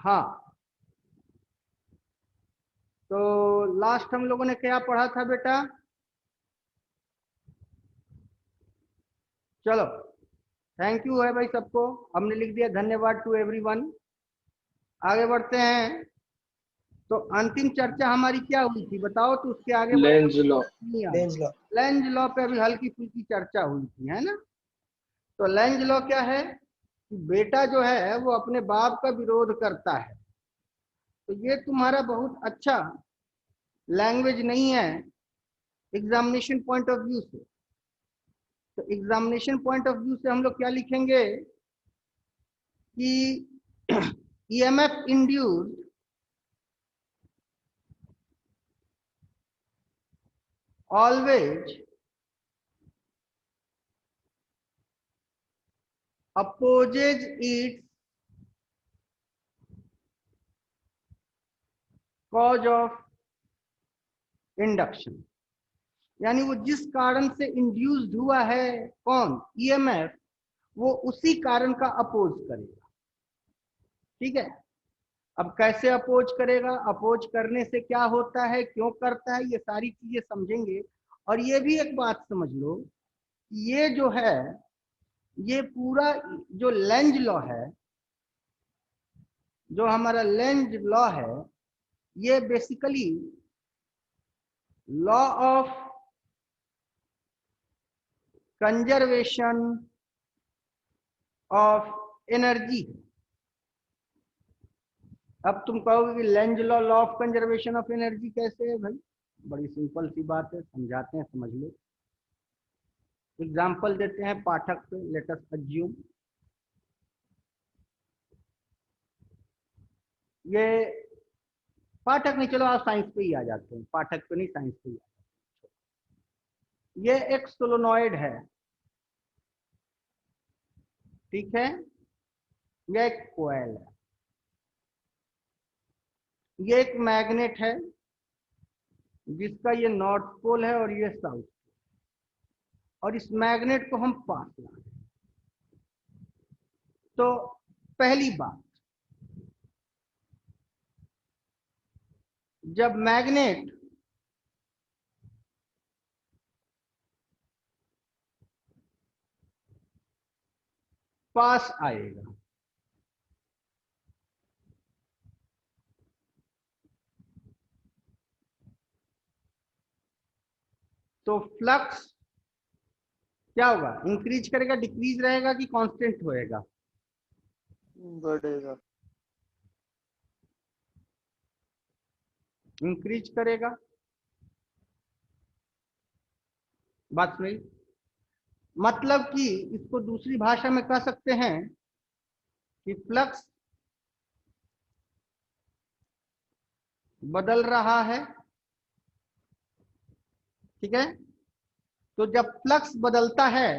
हाँ, तो लास्ट हम लोगों ने क्या पढ़ा था बेटा? चलो, थैंक यू है भाई सबको, हमने लिख दिया, धन्यवाद टू एवरीवन। आगे बढ़ते हैं। तो अंतिम चर्चा हमारी क्या हुई थी बताओ, तो उसके आगे बढ़ना लेंज लॉ। नहीं आया। Lenz law. लेंज लॉ पे अभी हल्की फुल्की चर्चा हुई थी, है ना? तो लेंज लॉ क्या है कि बेटा जो है वो अपने बाप का विरोध करता है, तो ये तुम्हारा बहुत अच्छा लैंग्वेज नहीं है एग्जामिनेशन पॉइंट ऑफ व्यू से। तो एग्जामिनेशन पॉइंट ऑफ व्यू से हम लोग क्या लिखेंगे कि EMF induced always opposes its cause of induction। यानी वो जिस कारण से इंड्यूस्ड हुआ है, कौन? ईएमएफ, वो उसी कारण का अपोज करेगा। ठीक है, अब कैसे अपोज करेगा, अपोज करने से क्या होता है, क्यों करता है, ये सारी चीजें समझेंगे। और ये भी एक बात समझ लो, ये जो है, ये पूरा जो लेंज लॉ है, जो हमारा लेंज लॉ है, ये basically law of conservation of energy. अब तुम कहोगे कि Lenz law, law of conservation of energy कैसे है भाई? बड़ी सिंपल सी बात है, समझाते हैं, समझ लो। एग्जाम्पल देते हैं पाठक पे, लेट अस अज्यूम ये पाठक नहीं, चलो आप साइंस पे ही आ जाते हैं, पाठक पे नहीं, साइंस पे ही आ जाते हैं। ये एक सोलोनॉइड है, ठीक है, यह एक कोयल है, ये एक मैग्नेट है जिसका ये नॉर्थ पोल है और ये साउथ, और इस मैग्नेट को हम पास ला रहे हैं। तो पहली बात, जब मैग्नेट पास आएगा तो फ्लक्स क्या होगा? इंक्रीज करेगा, डिक्रीज रहेगा कि कांस्टेंट होएगा? बढ़ेगा। इंक्रीज करेगा। बात सुनी? मतलब कि इसको दूसरी भाषा में कह सकते हैं कि फ्लक्स बदल रहा है। ठीक है, तो जब फ्लक्स बदलता है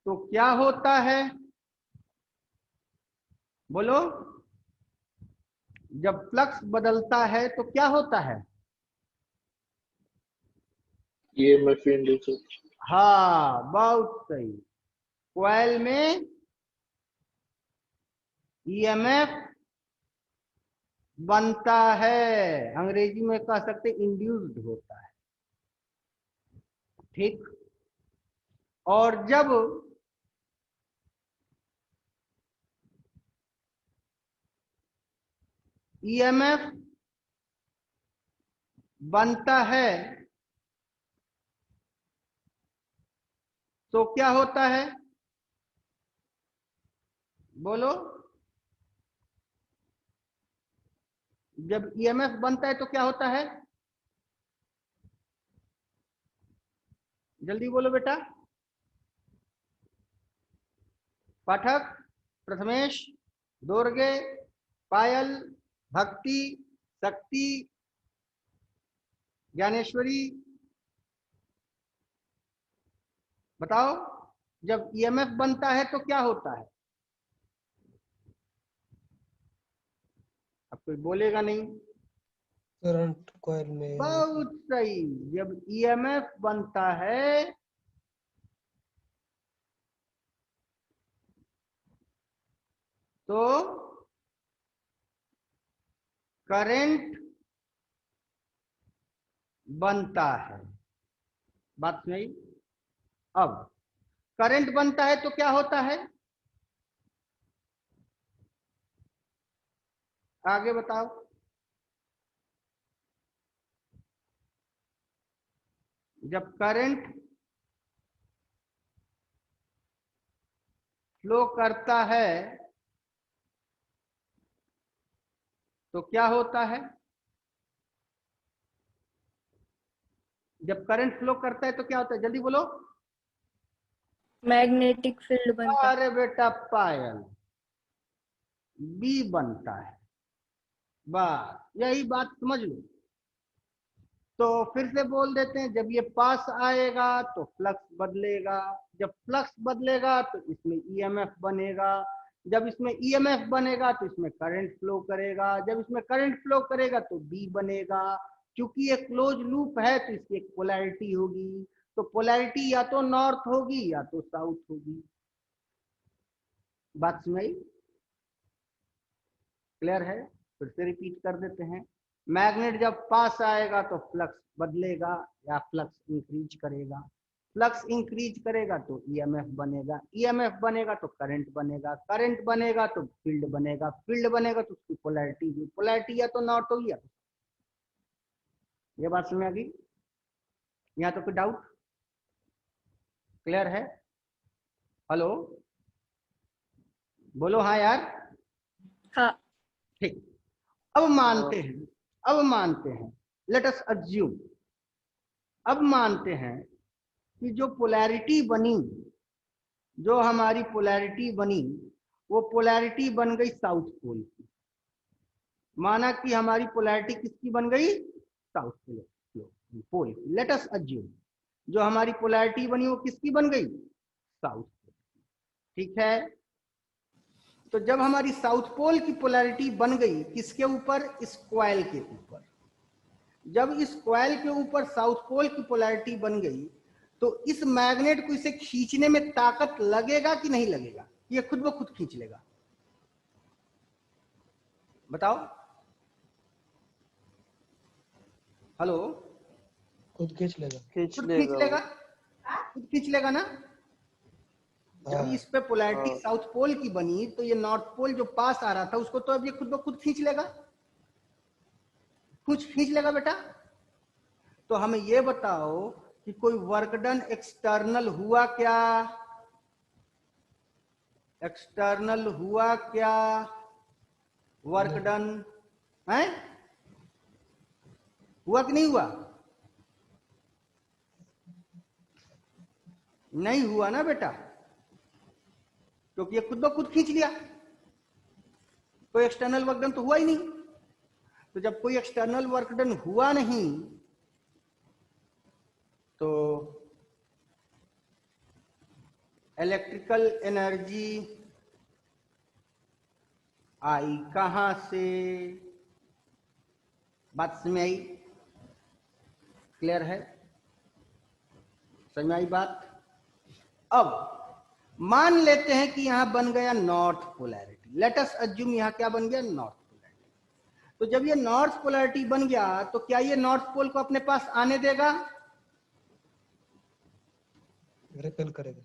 तो क्या होता है? बोलो, जब फ्लक्स बदलता है तो क्या होता है? EMF induce. हाँ, बहुत सही। कॉइल में ईएमएफ बनता है, अंग्रेजी में कह सकते इंड्यूस्ड होता है। ठीक, और जब ईएमएफ बनता है तो क्या होता है? बोलो, जब ईएमएफ बनता है तो क्या होता है? जल्दी बोलो बेटा। पाठक, प्रथमेश, दुर्गे, पायल, भक्ति, शक्ति, ज्ञानेश्वरी, बताओ, जब ईएमएफ बनता है तो क्या होता है? अब कोई बोलेगा नहीं। करंट कॉइल में। बहुत सही। जब ईएमएफ बनता है तो करंट बनता है। बात सुनाई। अब करंट बनता है तो क्या होता है, आगे बताओ। जब करंट फ्लो करता है तो क्या होता है, जब करंट फ्लो करता है तो क्या होता है, जल्दी बोलो। मैग्नेटिक फील्ड बनता है। अरे बेटा पायल, बी बनता है। बस यही बात समझ लो। तो फिर से बोल देते हैं, जब ये पास आएगा तो फ्लक्स बदलेगा, जब फ्लक्स बदलेगा तो इसमें ईएमएफ बनेगा, जब इसमें ईएमएफ बनेगा तो इसमें करंट फ्लो करेगा, जब इसमें करंट फ्लो करेगा तो बी बनेगा। क्योंकि ये क्लोज लूप है तो इसकी एक पोलैरिटी होगी, तो पोलैरिटी या तो नॉर्थ होगी या तो साउथ होगी। बात सुनाई, क्लियर है? फिर से रिपीट कर देते हैं। मैग्नेट जब पास आएगा तो फ्लक्स बदलेगा या फ्लक्स इंक्रीज करेगा, फ्लक्स इंक्रीज करेगा तो ईएमएफ बनेगा, ईएमएफ बनेगा तो करंट बनेगा, करंट बनेगा तो फील्ड बनेगा, फील्ड बनेगा तो उसकी पोलैरिटी हुई, पोलैरिटी या तो नॉर्थ होगी या तो। ये बात समझ आ गई? यहाँ तो कोई डाउट? क्लियर है? हेलो, बोलो हाँ यार। हाँ। ठीक। अब मानते हैं, अब मानते हैं, लेट अस अज्यूम, अब मानते हैं कि जो पोलैरिटी बनी, जो हमारी पोलैरिटी बनी, वो पोलैरिटी बन गई साउथ पोल की। माना कि हमारी पोलैरिटी किसकी बन गई, साउथ पोल की। लेट अस अज्यूम जो हमारी पोलैरिटी बनी वो किसकी बन गई, साउथ पोल। ठीक है, तो जब हमारी साउथ पोल की पोलैरिटी बन गई, किसके ऊपर, इस कॉइल के ऊपर। जब इस कॉइल के ऊपर साउथ पोल की पोलैरिटी बन गई तो इस मैग्नेट को इसे खींचने में ताकत लगेगा कि नहीं लगेगा, ये खुद ब खुद खींच लेगा? बताओ। हेलो, खुद खींच लेगा। खुद खींच लेगा, खुद खींच लेगा ना। जब इस पे पोलैरिटी साउथ पोल की बनी तो ये नॉर्थ पोल जो पास आ रहा था उसको तो अब ये खुद ब खुद खींच लेगा, कुछ खींच लेगा बेटा। तो हमें ये बताओ कि कोई वर्क डन एक्सटर्नल हुआ क्या, एक्सटर्नल हुआ क्या, वर्क डन है, हुआ कि नहीं हुआ? नहीं हुआ ना बेटा, क्योंकि ये खुद ब खुद खींच लिया, कोई एक्सटर्नल वर्क डन तो हुआ ही नहीं। तो जब कोई एक्सटर्नल वर्क डन हुआ नहीं तो इलेक्ट्रिकल एनर्जी आई कहां से? बात समझ आई? क्लियर है? समझ आई बात? अब मान लेते हैं कि यहां बन गया north polarity. Let us assume यहां क्या बन गया, नॉर्थ पोलैरिटी। तो जब ये नॉर्थ पोलैरिटी बन गया तो क्या ये नॉर्थ पोल को अपने पास आने देगा, रिपेल करेगा।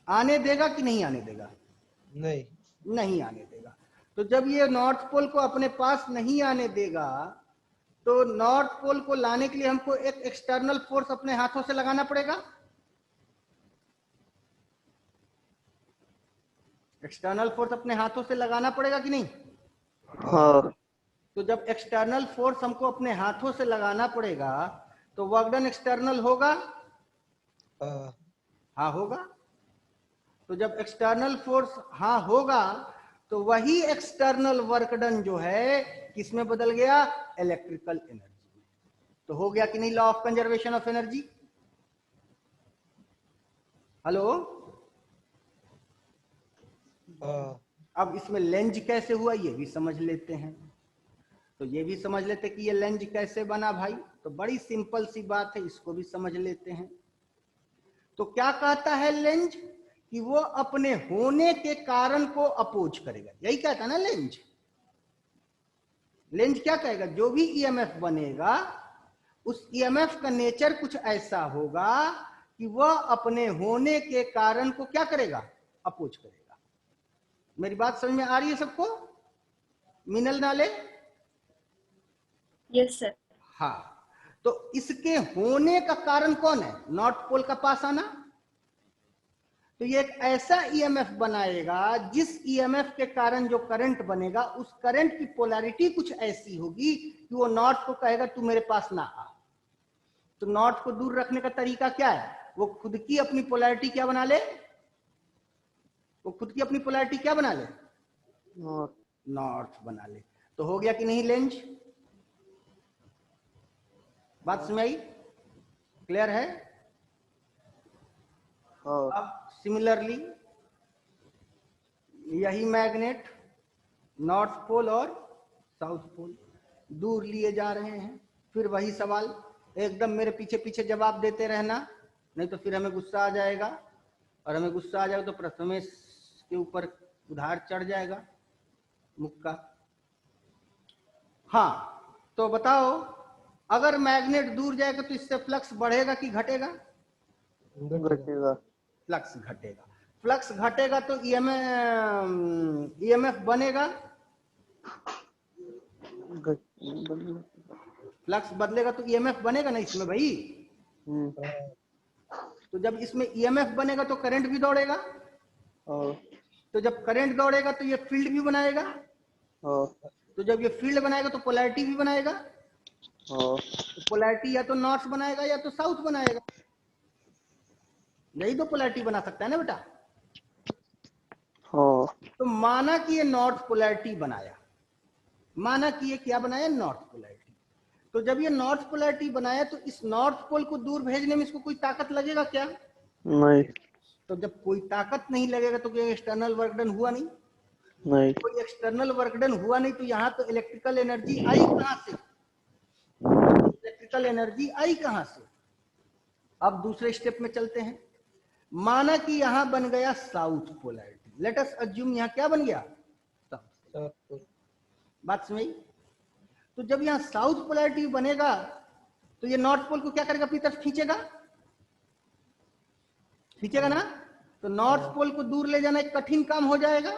आने देगा कि नहीं आने देगा? नहीं, नहीं आने देगा। तो जब ये नॉर्थ पोल को अपने पास नहीं आने देगा तो नॉर्थ पोल को लाने के लिए हमको एक एक्सटर्नल फोर्स अपने हाथों से लगाना पड़ेगा। एक्सटर्नल फोर्स अपने हाथों से लगाना पड़ेगा कि नहीं? हाँ। तो जब एक्सटर्नल फोर्स हमको अपने हाथों से लगाना पड़ेगा तो वर्क डन एक्सटर्नल होगा, हाँ होगा। तो जब एक्सटर्नल फोर्स हाँ होगा तो वही एक्सटर्नल वर्क डन जो है किसमें बदल गया, इलेक्ट्रिकल एनर्जी। तो हो गया कि नहीं law of conservation of energy? Hello, अब इसमें लेंज कैसे हुआ ये भी समझ लेते हैं। तो ये भी समझ लेते कि ये लेंज कैसे बना भाई। तो बड़ी सिंपल सी बात है, इसको भी समझ लेते हैं। तो क्या कहता है लेंज कि वो अपने होने के कारण को अपोज करेगा, यही कहता है ना लेंज। लेंज क्या कहेगा, जो भी ईएमएफ बनेगा उस ईएमएफ का नेचर कुछ ऐसा होगा कि वह अपने होने के कारण को क्या करेगा, अपोज करेगा। मेरी बात समझ में आ रही है सबको? मिनल नाले? Yes sir. हाँ, तो इसके होने का कारण कौन है, नॉर्थ पोल का पास आना। तो ये एक ऐसा ईएमएफ बनाएगा जिस ईएमएफ के कारण जो करंट बनेगा उस करंट की पोलैरिटी कुछ ऐसी होगी कि वो नॉर्थ को कहेगा तू मेरे पास ना आ। तो नॉर्थ को दूर रखने का तरीका क्या है, वो खुद की अपनी पोलैरिटी क्या बना ले, वो खुद की अपनी पोलैरिटी क्या बना ले, नॉर्थ बना ले। तो हो गया कि नहीं लेंज? बात समझ आई? क्लियर है? अब सिमिलरली यही मैग्नेट नॉर्थ पोल और साउथ पोल दूर लिए जा रहे हैं। फिर वही सवाल, एकदम मेरे पीछे पीछे जवाब देते रहना, नहीं तो फिर हमें गुस्सा आ जाएगा, और हमें गुस्सा आ जाएगा तो प्रथमेश के ऊपर उधार चढ़ जाएगा मुक्का। हाँ, तो बताओ अगर मैग्नेट दूर जाएगा तो इससे फ्लक्स बढ़ेगा कि घटेगा? घटेगा। फ्लक्स घटेगा। फ्लक्स घटेगा तो ईएमएफ बनेगा, फ्लक्स बदलेगा तो ईएमएफ बनेगा ना इसमें भाई। तो जब इसमें ईएमएफ बनेगा तो करंट भी दौड़ेगा, तो जब करंट दौड़ेगा तो ये फील्ड भी बनाएगा, तो जब ये फील्ड बनाएगा तो पोलैरिटी भी बनाएगा। तो पोलैरिटी या तो नॉर्थ बनाएगा या तो साउथ बनाएगा, यही तो पोलैरिटी बना सकता है ना बेटा। तो माना कि ये नॉर्थ पोलैरिटी बनाया, माना कि ये क्या बनाया, नॉर्थ पोलैरिटी। तो जब ये नॉर्थ पोलैरिटी बनाया तो इस नॉर्थ पोल को दूर भेजने में इसको कोई ताकत लगेगा क्या? नहीं। तो जब कोई ताकत नहीं लगेगा तो कोई एक्सटर्नल वर्क डन हुआ नहीं, नहीं। कोई एक्सटर्नल वर्क डन हुआ नहीं, तो यहाँ तो इलेक्ट्रिकल एनर्जी आई कहां से, इलेक्ट्रिकल एनर्जी आई कहां से? अब दूसरे स्टेप में चलते हैं। माना कि यहां बन गया south polarity, let us assume यहां क्या बन गया, साउथ। बात समझ? तो जब यहां साउथ पोलैरिटी बनेगा तो ये नॉर्थ पोल को क्या करेगा, अपनी तरफ खींचेगा, खींचेगा ना। तो नॉर्थ पोल को दूर ले जाना एक कठिन काम हो जाएगा।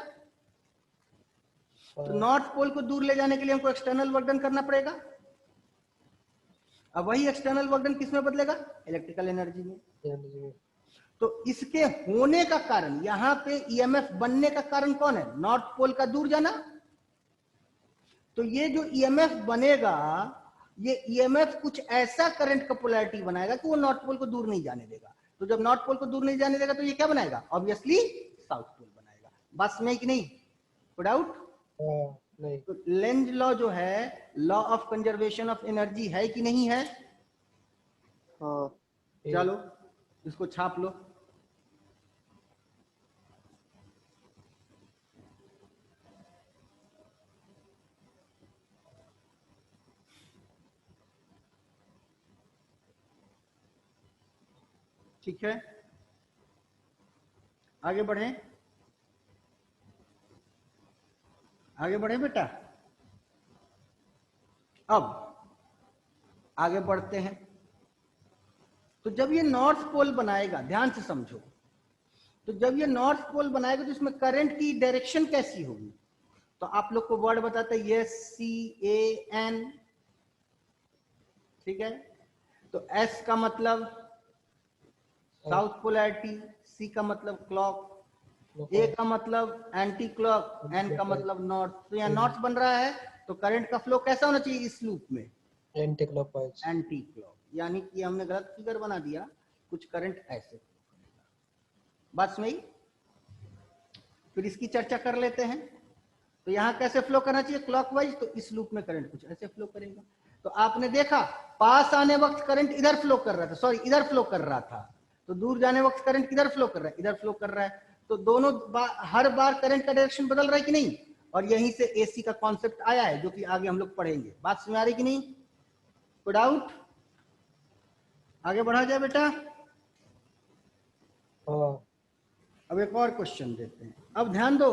तो नॉर्थ पोल को दूर ले जाने के लिए हमको एक्सटर्नल वर्क डन करना पड़ेगा। अब वही एक्सटर्नल वर्क डन किस में बदलेगा, इलेक्ट्रिकल एनर्जी में। तो इसके होने का कारण, यहां पे ईएमएफ बनने का कारण कौन है, नॉर्थ पोल का दूर जाना। तो ये जो ईएमएफ बनेगा, ये ईएमएफ कुछ ऐसा करंट का पोलैरिटी बनाएगा कि वो नॉर्थ पोल को दूर नहीं जाने देगा। तो जब नॉर्थ पोल को दूर नहीं जाने देगा तो ये क्या बनाएगा, ऑब्वियसली साउथ पोल बनाएगा। बस में कि नहीं, कोई डाउट नहीं? तो लेंज लॉ जो है, law of conservation of energy है कि नहीं है? चलो इसको छाप लो। ठीक है, आगे बढ़े, आगे बढ़े बेटा। अब आगे बढ़ते हैं। तो जब ये नॉर्थ पोल बनाएगा, ध्यान से समझो, तो जब ये नॉर्थ पोल बनाएगा तो इसमें करंट की डायरेक्शन कैसी होगी? तो आप लोग को वर्ड बताते हैं, ये CAN, ठीक है। तो S का मतलब साउथ पोलैरिटी, C का मतलब क्लॉक, A का मतलब एंटी क्लॉक, N का मतलब नॉर्थ। तो यहाँ नॉर्थ बन रहा है, तो करंट का फ्लो कैसा होना चाहिए इस लूप में, एंटी क्लॉकवाइज, एंटी क्लॉक। यानी कि हमने गलत फिगर बना दिया, कुछ करंट ऐसे। बात समझी? फिर इसकी चर्चा कर लेते हैं। तो यहाँ कैसे फ्लो करना चाहिए, क्लॉकवाइज। तो इस लूप में करंट कुछ ऐसे फ्लो करेगा। तो आपने देखा पास आने वक्त करंट इधर फ्लो कर रहा था, सॉरी इधर फ्लो कर रहा था, तो दूर जाने वक्त करंट किधर फ्लो कर रहा है, इधर फ्लो कर रहा है। तो दोनों हर बार करंट का डायरेक्शन बदल रहा है कि नहीं? और यहीं से एसी का कॉन्सेप्ट आया है, जो कि आगे हम लोग पढ़ेंगे। बात समझ आ रही कि नहीं? कोई डाउट? आगे बढ़ा जाए बेटा। हाँ अब एक और क्वेश्चन देते हैं। अब ध्यान दो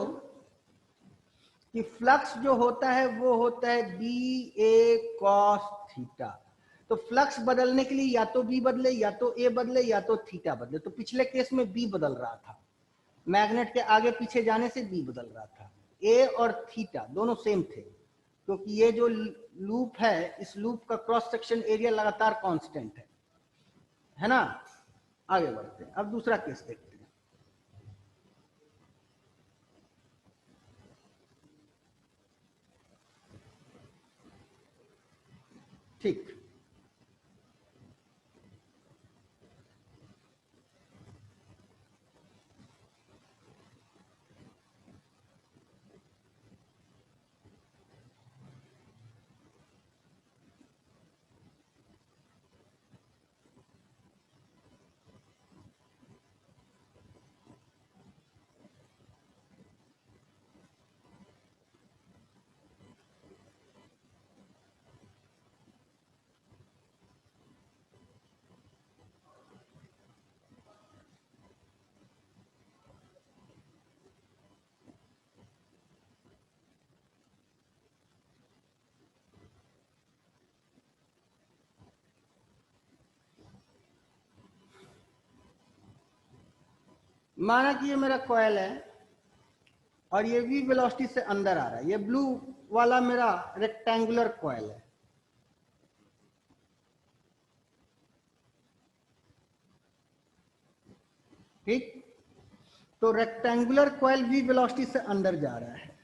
कि फ्लक्स जो होता है वो होता है बी ए कॉस थीटा। तो फ्लक्स बदलने के लिए या तो बी बदले, या तो ए बदले, या तो थीटा बदले। तो पिछले केस में बी बदल रहा था, मैग्नेट के आगे पीछे जाने से बी बदल रहा था। ए और थीटा दोनों सेम थे, क्योंकि ये जो लूप है, इस लूप का क्रॉस सेक्शन एरिया लगातार कांस्टेंट है ना। आगे बढ़ते हैं, अब दूसरा केस देखते हैं। ठीक, माना कि ये मेरा कॉइल है और ये v वेलोसिटी से अंदर आ रहा है। ये ब्लू वाला मेरा रेक्टेंगुलर कॉइल है, ठीक। तो रेक्टेंगुलर कॉइल v वेलोसिटी से अंदर जा रहा है।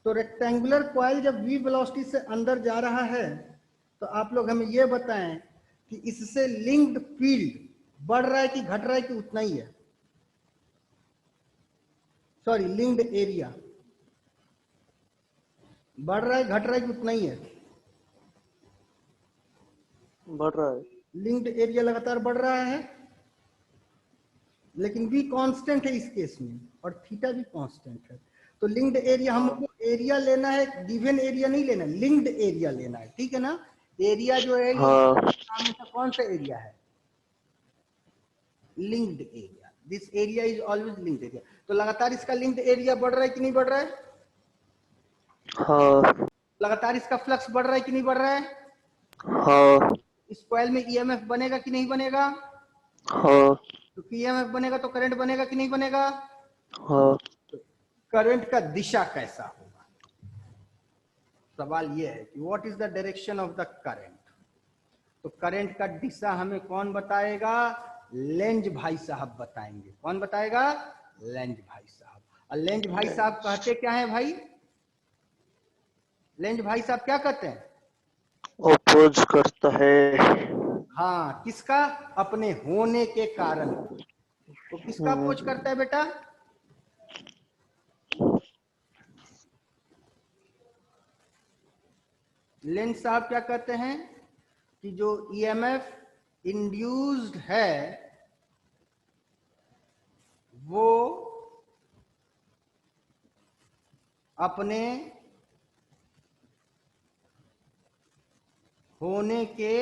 तो रेक्टेंगुलर कॉइल जब v वेलोसिटी से अंदर जा रहा है, तो आप लोग हमें ये बताएं कि इससे लिंक्ड फील्ड बढ़ रहा है कि घट रहा है कि उतना ही है? सॉरी, लिंक्ड एरिया बढ़ रहा है, घट रहा है कि उतना ही है? बढ़ रहा है। लिंक्ड एरिया लगातार बढ़ रहा है, लेकिन v कांस्टेंट है इस केस में, और थीटा भी कांस्टेंट है। तो लिंक्ड एरिया, हमको एरिया लेना है, गिवन एरिया नहीं लेना, लिंक्ड एरिया लेना है, ठीक है ना। एरिया जो है ये हाँ हमेशा कौन सा एरिया है? Linked area. This area is always linked area. तो लगातार इसका लिंक्ड एरिया बढ़ रहा है कि नहीं बढ़ रहा है? हाँ लगातार इसका फ्लक्स बढ़ रहा है कि नहीं बढ़ रहा है? हाँ इस कॉइल में ईएमएफ बनेगा कि नहीं बनेगा? हाँ तो ईएमएफ बनेगा तो करंट बनेगा कि नहीं बनेगा? हाँ। करंट का दिशा कैसा होगा? सवाल यह है कि what is the direction of the current. तो करंट का दिशा हमें कौन बताएगा? लेंज भाई साहब बताएंगे। कौन बताएगा? लेंज भाई साहब। और लेंज भाई साहब कहते क्या है भाई? लेंज भाई साहब क्या कहते हैं? अपोज करता है। हाँ, किसका? अपने होने के कारण। तो किसका अपोज करता है बेटा? लेंज साहब क्या कहते हैं कि जो ईएमएफ इंड्यूस्ड है वो अपने होने के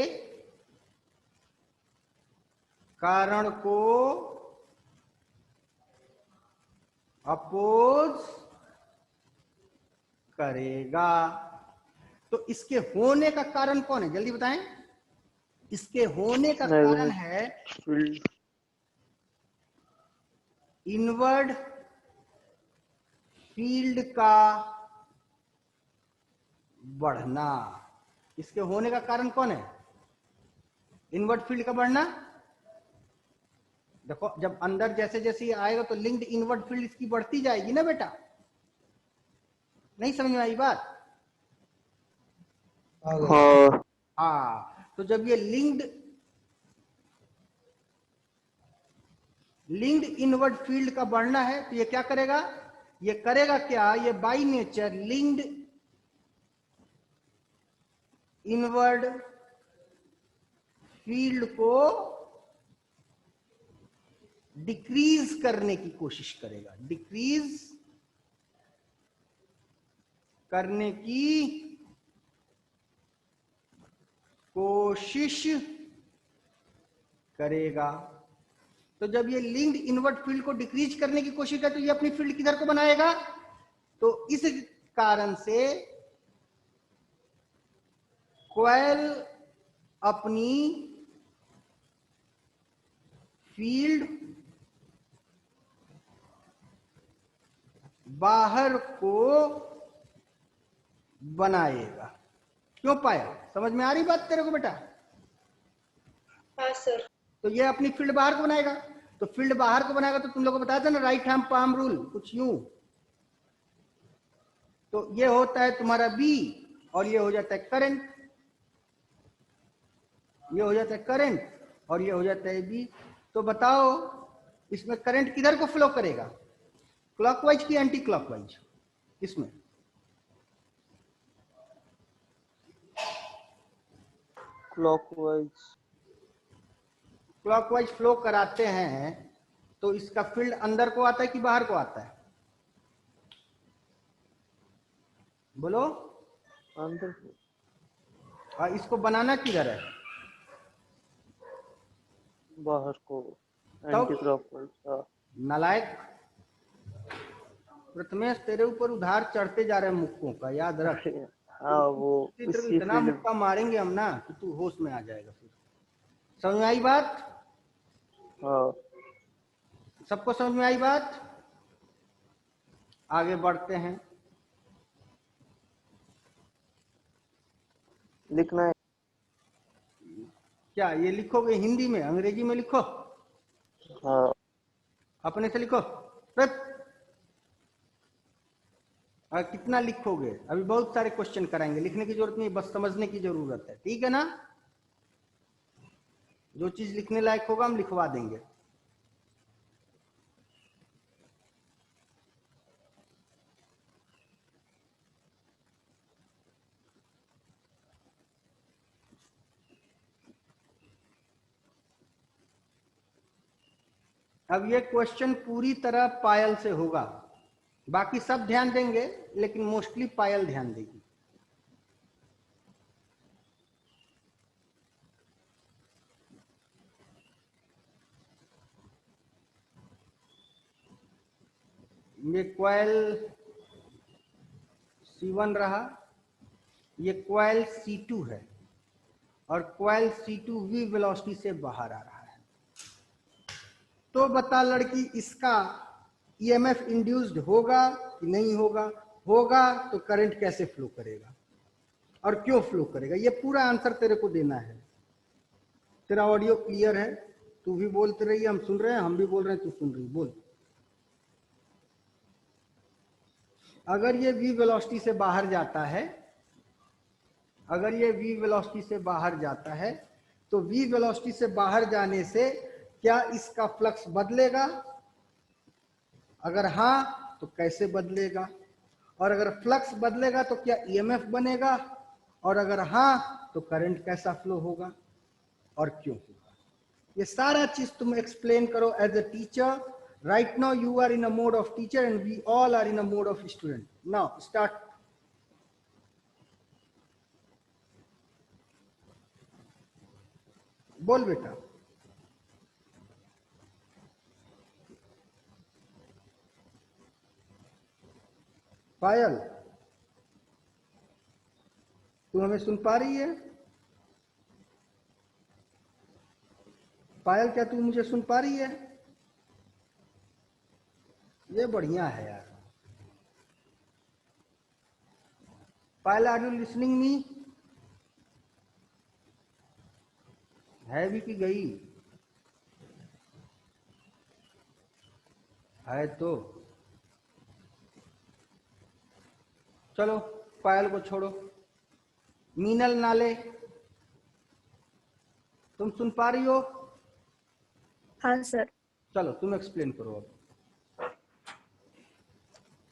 कारण को अपोज करेगा। तो इसके होने का कारण कौन है? जल्दी बताएं। इसके होने का कारण है फील्ड। इनवर्ड फील्ड का बढ़ना। इसके होने का कारण कौन है? इनवर्ड फील्ड का बढ़ना। देखो, जब अंदर जैसे जैसे ये आएगा तो लिंक्ड इनवर्ड फील्ड इसकी बढ़ती जाएगी ना बेटा। नहीं समझ में आई बात? आ गई। हाँ हाँ, तो जब ये लिंक्ड इनवर्ड फील्ड का बढ़ना है तो ये क्या करेगा? ये करेगा क्या? ये by nature linked inward field को डिक्रीज करने की कोशिश करेगा। डिक्रीज करने की कोशिश करेगा। तो जब ये लिंक्ड इनवर्ट फील्ड को डिक्रीज करने की कोशिश करे तो ये अपनी फील्ड किधर को बनाएगा? तो इस कारण से कॉइल अपनी फील्ड बाहर को बनाएगा। क्यों पाया? समझ में आ रही बात तेरे को बेटा? हाँ सर। तो ये अपनी फील्ड बाहर को बनाएगा। तो फील्ड बाहर को बनाएगा तो तुम लोगों को बताया था ना राइट हैंड पाम रूल, कुछ यूं। तो ये होता है तुम्हारा बी और ये हो जाता है करंट, ये हो जाता है करंट और ये हो जाता है बी। तो बताओ इसमें करंट किधर को फ्लो करेगा? क्लॉकवाइज की एंटी क्लॉकवाइज? इसमें क्लॉकवाइज। क्लॉकवाइज फ्लो कराते हैं तो इसका फील्ड अंदर को आता है कि बाहर को आता है? बोलो। अंदर। और इसको बनाना किधर है? बाहर को तो एंटी क्लॉकवाइज। नालायक, प्रथमेश तेरे ऊपर उधार चढ़ते जा रहे हैं मुक्कों का, याद रख। हाँ वो इसी इतना फील्ड। मुक्का मारेंगे हम ना कि तू होश में आ जाएगा। फिर समझ में आई बात? हाँ सबको समझ में आई बात? आगे बढ़ते हैं। लिखना है। क्या ये लिखोगे हिंदी में, अंग्रेजी में लिखो? हाँ अपने से लिखो। और कितना लिखोगे? अभी बहुत सारे क्वेश्चन कराएंगे, लिखने की जरूरत नहीं, बस समझने की जरूरत है। ठीक है ना? जो चीज लिखने लायक होगा हम लिखवा देंगे। अब ये क्वेश्चन पूरी तरह पायल से होगा, बाकी सब ध्यान देंगे लेकिन मोस्टली पायल ध्यान देगी। ये कॉइल C1 रहा, ये कॉइल C2 है और कॉइल C2 v वेलोसिटी से बाहर आ रहा है। तो बता लड़की, इसका EMF इंड्यूस्ड होगा कि नहीं होगा? होगा तो करंट कैसे फ्लो करेगा और क्यों फ्लो करेगा? ये पूरा आंसर तेरे को देना है। तेरा ऑडियो क्लियर है? तू भी बोलते रही, हम सुन रहे हैं, हम भी बोल रहे हैं, तू सुन रही, बोल। अगर ये v वेलोसिटी से बाहर जाता है, अगर ये v वेलोसिटी से बाहर जाता है तो v वेलोसिटी से बाहर जाने से क्या इसका फ्लक्स बदलेगा? अगर हाँ तो कैसे बदलेगा? और अगर फ्लक्स बदलेगा तो क्या EMF बनेगा? और अगर हाँ तो करंट कैसा फ्लो होगा और क्यों होगा? ये सारा चीज तुम एक्सप्लेन करो as a teacher. Right now you are in a mode of teacher and we all are in a mode of student. Now start. बोल बेटा। पायल, तू हमें सुन पा रही है? पायल, क्या तू मुझे सुन पा रही है? ये बढ़िया है यार। पायल, आर यू लिसनिंग मी? है भी कि गई? है तो चलो पायल को छोड़ो। मीनल नाले, तुम सुन पा रही हो? हाँ सर। चलो तुम एक्सप्लेन करो अब।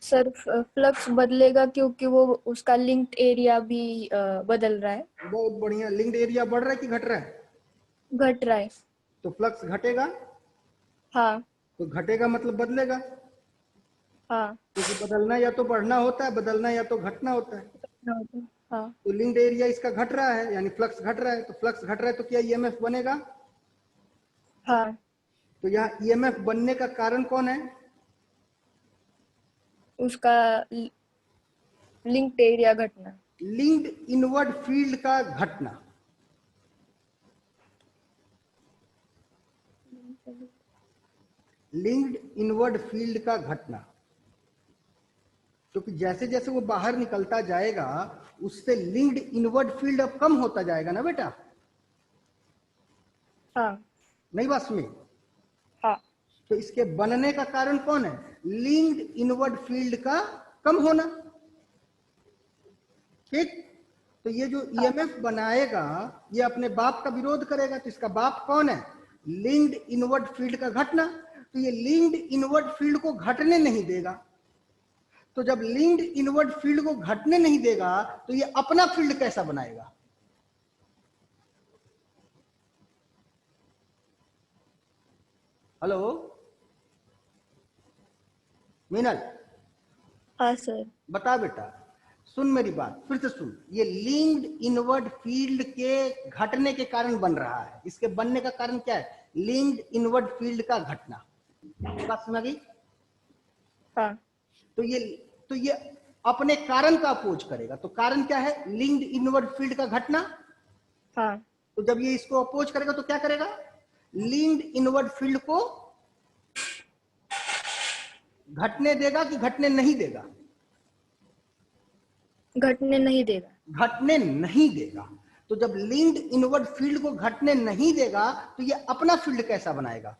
सर फ्लक्स बदलेगा क्योंकि वो उसका लिंक्ड एरिया भी बदल रहा है। बहुत बढ़िया। लिंक्ड एरिया बढ़ रहा है कि घट रहा है? घट रहा है। तो फ्लक्स घटेगा। हाँ। तो घटेगा मतलब बदलेगा। हाँ क्योंकि बदलना या तो बढ़ना होता है, बदलना या तो घटना होता है। हाँ तो लिंक्ड एरिया इसका घट रहा है, यानी फ्लक्स घट रहा है, तो फ्लक्स घट रहा है तो क्या ईएमएफ बनेगा? हाँ। तो यहाँ ईएमएफ बनने का कारण कौन है? उसका लिंक्ड एरिया घटना। लिंक्ड इनवर्ड फील्ड का घटना। लिंक्ड इनवर्ड फील्ड का घटना, क्योंकि जैसे जैसे वो बाहर निकलता जाएगा उससे लिंक्ड इनवर्ड फील्ड अब कम होता जाएगा ना बेटा, हाँ नहीं बात में? हाँ तो इसके बनने का कारण कौन है? लिंक्ड इनवर्ड फील्ड का कम होना। ठीक, तो ये जो ईएमएफ बनाएगा ये अपने बाप का विरोध करेगा, तो इसका बाप कौन है? लिंक्ड इनवर्ड फील्ड का घटना। तो ये लिंक्ड इनवर्ड फील्ड को घटने नहीं देगा, तो जब लिंक्ड इनवर्ड फील्ड को घटने नहीं देगा तो ये अपना फील्ड कैसा बनाएगा? हेलो मीनल, हाँ सर। बता बेटा, सुन मेरी बात फिर से सुन। ये लिंक्ड इनवर्ड फील्ड के घटने के कारण बन रहा है, इसके बनने का कारण क्या है? लिंक्ड इनवर्ड फील्ड का घटना। बात समझ गई? हाँ तो ये अपने कारण का अपोज करेगा, तो कारण क्या है? लिंक्ड इनवर्ड फील्ड का घटना। हाँ तो जब ये इसको अपोज करेगा तो क्या करेगा? लिंक्ड इनवर्ड फील्ड को घटने देगा कि घटने नहीं देगा? घटने नहीं देगा। घटने नहीं देगा। तो जब लिंक्ड इनवर्ड फील्ड को घटने नहीं देगा तो ये अपना फील्ड कैसा बनाएगा?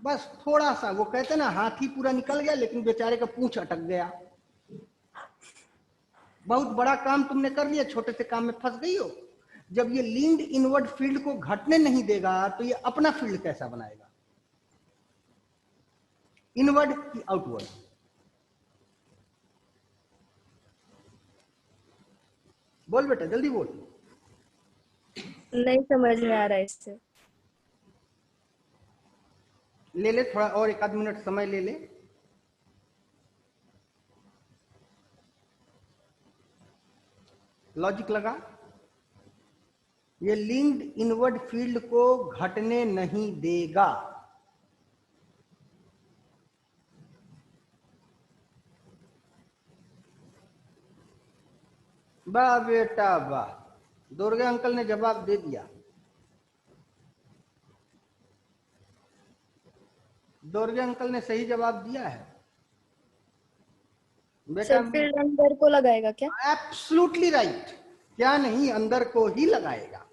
बस थोड़ा सा, वो कहते ना हाथी पूरा निकल गया लेकिन बेचारे का पूंछ अटक गया। बहुत बड़ा काम तुमने कर लिया, छोटे से काम में फंस गई हो। जब ये लिंक्ड इनवर्ड फील्ड को घटने नहीं देगा तो ये अपना फील्ड कैसा बनाएगा? इनवर्ड की आउटवर्ड? बोल बेटा जल्दी बोल। नहीं समझ में आ रहा है इससे। ले ले थोड़ा और, एक आध मिनट समय ले ले। लॉजिक लगा। ये लिंक्ड इनवर्ड फील्ड को घटने नहीं देगा। वाह बेटा वाह, दुर्गे अंकल ने जवाब दे दिया। दुर्गे अंकल ने सही जवाब दिया है बेटा। सर फिर अंदर को लगाएगा क्या? एब्सोल्युटली राइट, क्या नहीं, अंदर को ही लगाएगा।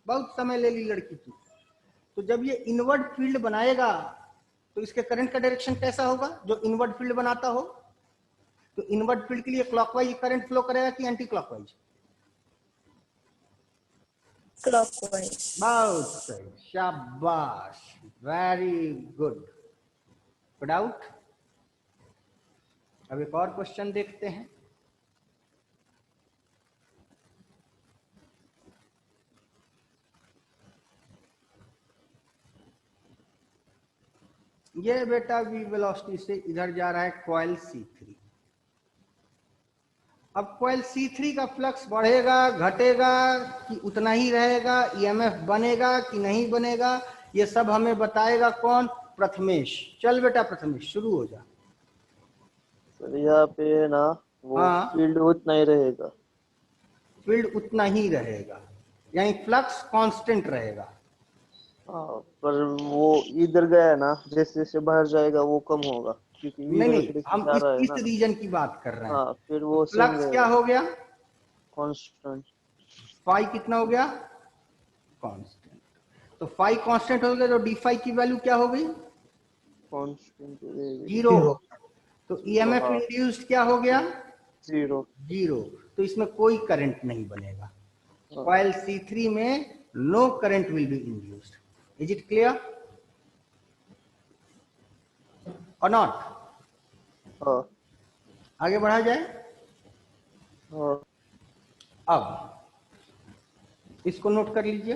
बहुत समय ले ली लड़की की। तो जब ये इनवर्ड फील्ड बनाएगा तो इसके करंट का डायरेक्शन कैसा होगा? जो इनवर्ड फील्ड बनाता हो तो इनवर्ड फील्ड के लिए क्लॉकवाइज करंट फ्लो करेगा कि एंटी क्लॉकवाइज? क्लॉकवाइज। बहुत सही, शाबाश, वेरी गुड। डाउट? अब एक और क्वेश्चन देखते हैं। ये बेटा v वेलोसिटी से इधर जा रहा है कॉइल C3। अब कॉइल C3 का फ्लक्स बढ़ेगा घटेगा कि उतना ही रहेगा? ईएमएफ बनेगा कि नहीं बनेगा? ये सब हमें बताएगा कौन? प्रथमेश। चल बेटा प्रथमेश शुरू हो जा। सर यहाँ पे ना वो हाँ, फील्ड उतना ही रहेगा। फील्ड उतना ही रहेगा, यानी फ्लक्स कांस्टेंट रहेगा। हाँ, पर वो इधर गया ना, जैसे जैसे बाहर जाएगा वो कम होगा, क्योंकि वी नहीं नहीं, वेलोसिटी से हम जा रहा है इस ना। रीजन की बात कर रहे हैं। हाँ, फिर तो वो सेम फ्लक्स क्या रहेगा, हो गया? कांस्टेंट। फाई कितना हो गया? कांस्टेंट। तो फाई कांस्टेंट हो गया तो डी फाई की वैल्यू क्या हो गई? कांस्टेंट रहेगा। जीरो। जीरो। तो ईएमएफ हाँ, इंड्यूस्ड क्या हो गया? जीरो। जीरो। तो इसमें कोई करंट नहीं बनेगा। हाँ, कॉइल C3 में no current will be induced. Is it clear और नॉट? हाँ, आगे बढ़ा जाए। हाँ, अब इसको नोट कर लीजिए।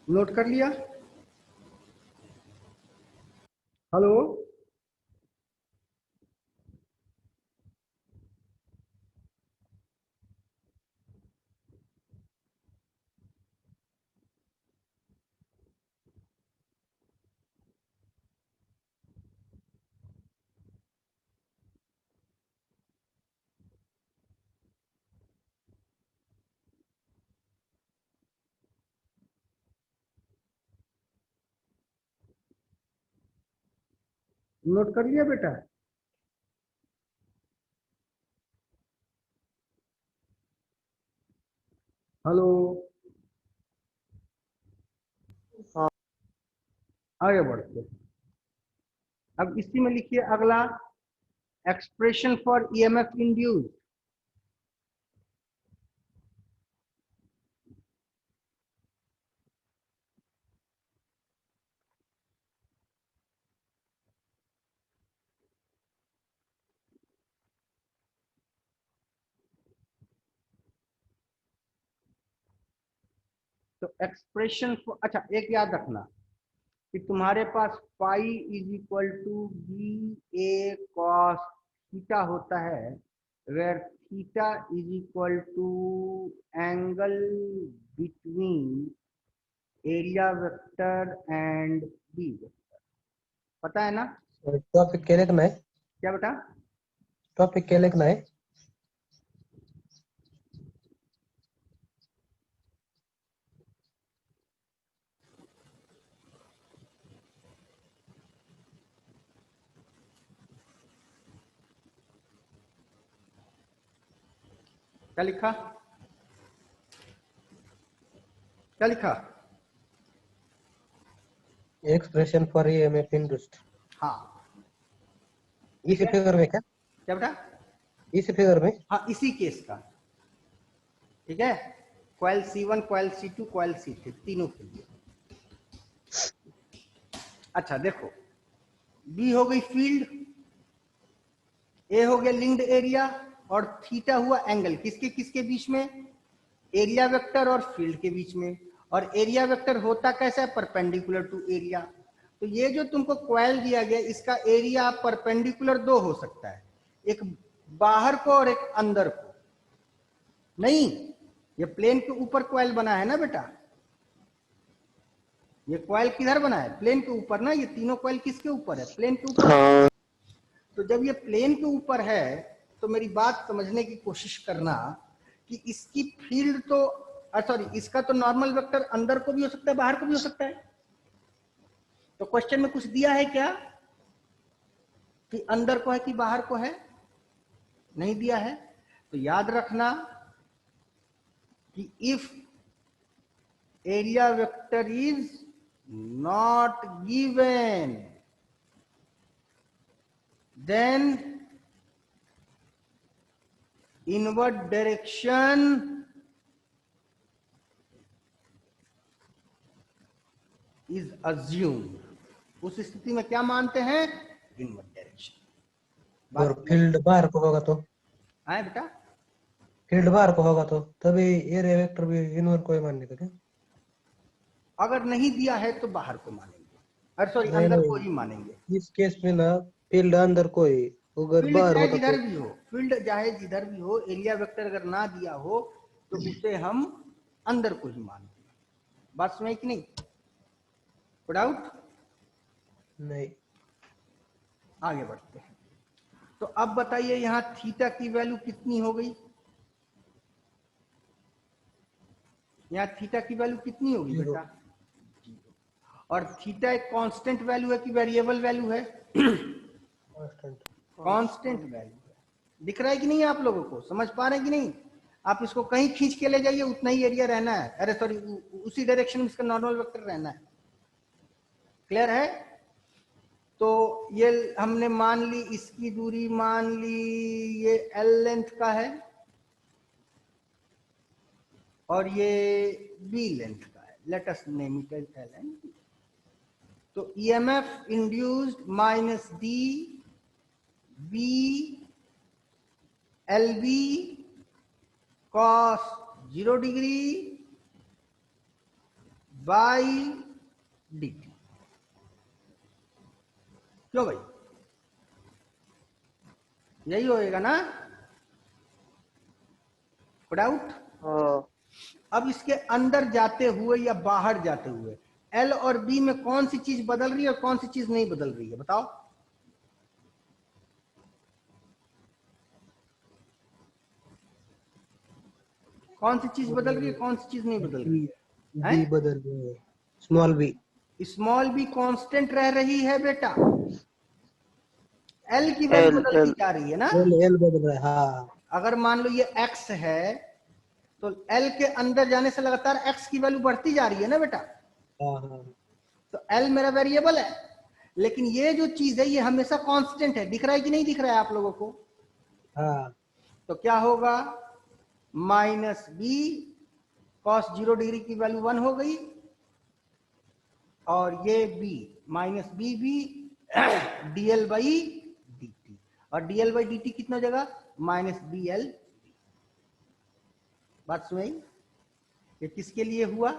नोट कर लिया? हेलो, नोट कर लिया बेटा? हेलो, हाँ। आगे बढ़ते। अब इसी में लिखिए अगला, एक्सप्रेशन फॉर ईएमएफ इंड्यूस। तो एक्सप्रेशन, अच्छा एक याद रखना कि तुम्हारे पास phi is equal to B A cos theta होता है, where theta is equal to angle between area vector and B vector. पता है ना? टॉपिक क्या लिखना है? क्या बेटा? टॉपिक क्या लिखना है? क्या लिखा? क्या लिखा? Expression for EMF induced. हाँ, इसी फिगर में क्या? क्या बेटा? इसी फिगर में? हाँ, इसी केस का। ठीक है, coil C1, coil C2, coil C3 तीनों के लिए। अच्छा देखो, बी हो गई फील्ड, ए हो गया लिंक्ड एरिया, और थीटा हुआ एंगल किसके किसके बीच में? एरिया वेक्टर और फील्ड के बीच में। और एरिया वेक्टर होता कैसा है? Perpendicular to area. तो ये जो तुमको कॉइल दिया गया, इसका एरिया परपेंडिकुलर दो हो सकता है, एक बाहर को और एक अंदर को। नहीं, ये प्लेन के ऊपर कॉइल बना है ना बेटा, ये कॉइल किधर बना है? प्लेन के ऊपर ना। ये तीनों कॉइल किसके ऊपर है? प्लेन के ऊपर। हाँ। तो जब ये प्लेन के ऊपर है तो मेरी बात समझने की कोशिश करना कि इसकी फील्ड तो, सॉरी, इसका तो नॉर्मल वेक्टर अंदर को भी हो सकता है, बाहर को भी हो सकता है। तो क्वेश्चन में कुछ दिया है क्या कि अंदर को है कि बाहर को है? नहीं दिया है। तो याद रखना कि if area vector is not given, then inward direction is assumed। उस स्थिति में क्या मानते हैं? Inward direction. और बात फील्ड बाहर को होगा तो? आए बेटा? फील्ड बाहर को होगा तो तभी एरिया वेक्टर भी इनवर्ड को ही मानने का क्या? अगर नहीं दिया है तो बाहर को मानेंगे, अरे सॉरी नहीं अंदर को नहीं, ही मानेंगे। इस केस में ना फील्ड अंदर को ही, अगर फील्ड बाहर चाहे होता जिधर तो? भी हो, फील्ड चाहे जिधर भी हो, एरिया वेक्टर अगर ना दिया हो तो उसे हम अंदर को ही मानते हैं। बात सुनाई कि नहीं? डाउट? नहीं। आगे बढ़ते हैं। तो अब बताइए यहां थीटा की वैल्यू कितनी हो गई? यहाँ थीटा की वैल्यू कितनी होगी जीरो। बेटा? और थीटा एक कांस्टेंट वैल्यू है कि वेरिएबल वैल्यू है? कांस्टेंट। कांस्टेंट वैल्यू है। दिख रहा है कि नहीं? आप लोगों को समझ पा रहे हैं कि नहीं? आप इसको कहीं खींच के ले जाइए, उतना ही एरिया रहना है, अरे सॉरी उसी डायरेक्शन में इसका नॉर्मल वेक्टर रहना है। क्लियर है? तो ये हमने मान ली, इसकी दूरी मान ली, ये एल लेंथ का है और ये बी लेंथ का है। Let us name it as L and B. तो EMF induced minus D B L B cos 0 degree by D t. क्यों भाई, यही होएगा ना, डाउट? हाँ अब इसके अंदर जाते हुए या बाहर जाते हुए एल और बी में कौन सी चीज बदल रही है और कौन सी चीज नहीं बदल रही है, बताओ? कौन सी चीज बदल रही है, कौन सी चीज नहीं बदल रही है? बी बदल रही है, small B. Small B constant रह रही है बेटा, एल की वैल्यू एल बदलती एल जा रही है ना। एल एल बदल रहा है, हाँ। अगर मान लो ये एक्स है तो एल के अंदर जाने से लगातार एक्स की वैल्यू बढ़ती जा रही है ना बेटा। हाँ हाँ तो एल मेरा वेरिएबल है, लेकिन ये जो चीज है ये हमेशा कांस्टेंट है। दिख रहा है कि नहीं दिख रहा है आप लोगों को? हाँ। तो क्या होगा, माइनस बी कॉस 0 डिग्री की वैल्यू 1 हो गई, और ये B minus B B DL by D T, और डीएल बाई डी टी कितना जगह, माइनस बी एल। बात सुनाई? ये किसके लिए हुआ,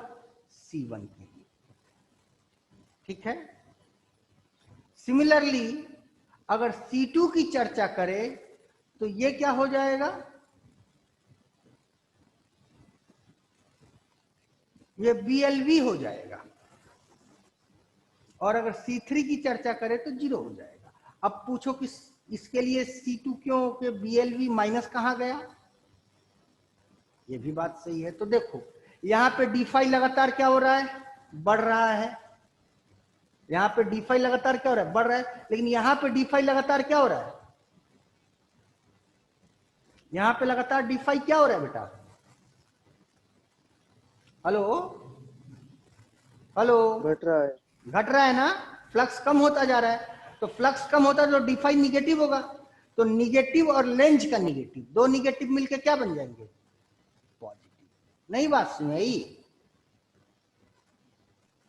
C1 के लिए। ठीक है। सिमिलरली अगर C2 की चर्चा करें तो ये क्या हो जाएगा, ये BLV हो जाएगा, और अगर C3 की चर्चा करें तो 0 हो जाएगा। अब पूछो कि इसके लिए C2 क्यों कि BLV माइनस कहां गया, ये भी बात सही है। तो देखो यहां पे D5 लगातार क्या हो रहा है, बढ़ रहा है। यहां पे D5 लगातार क्या हो रहा है, बढ़ रहा है। लेकिन यहां पे D5 लगातार क्या हो रहा है, यहां पे लगातार D5 क्या हो रहा है बेटा, हेलो हेलो, घट रहा है। घट रहा है ना, फ्लक्स कम होता जा रहा है। तो फ्लक्स कम होता है तो D5 निगेटिव होगा। तो निगेटिव और लेंज का निगेटिव, दो निगेटिव मिलके क्या बन जाएंगे, पॉजिटिव। नहीं बात सुनाई?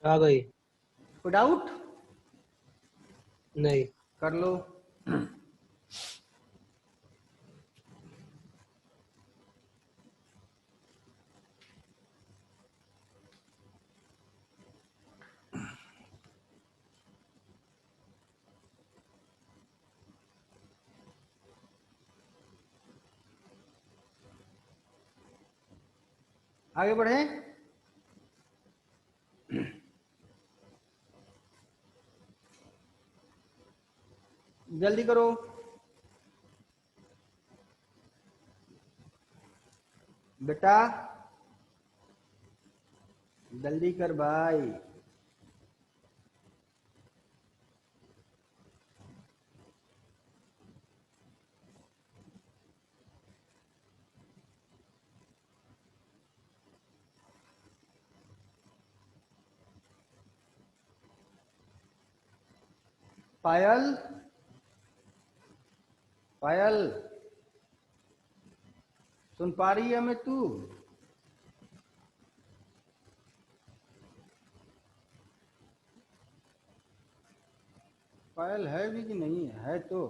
आ गई। कोई डाउट? नहीं। कर लो। आगे बढ़े, जल्दी करो बेटा, जल्दी कर भाई। पायल, पायल सुन पा रही है हमें तू? पायल है भी कि नहीं है तो?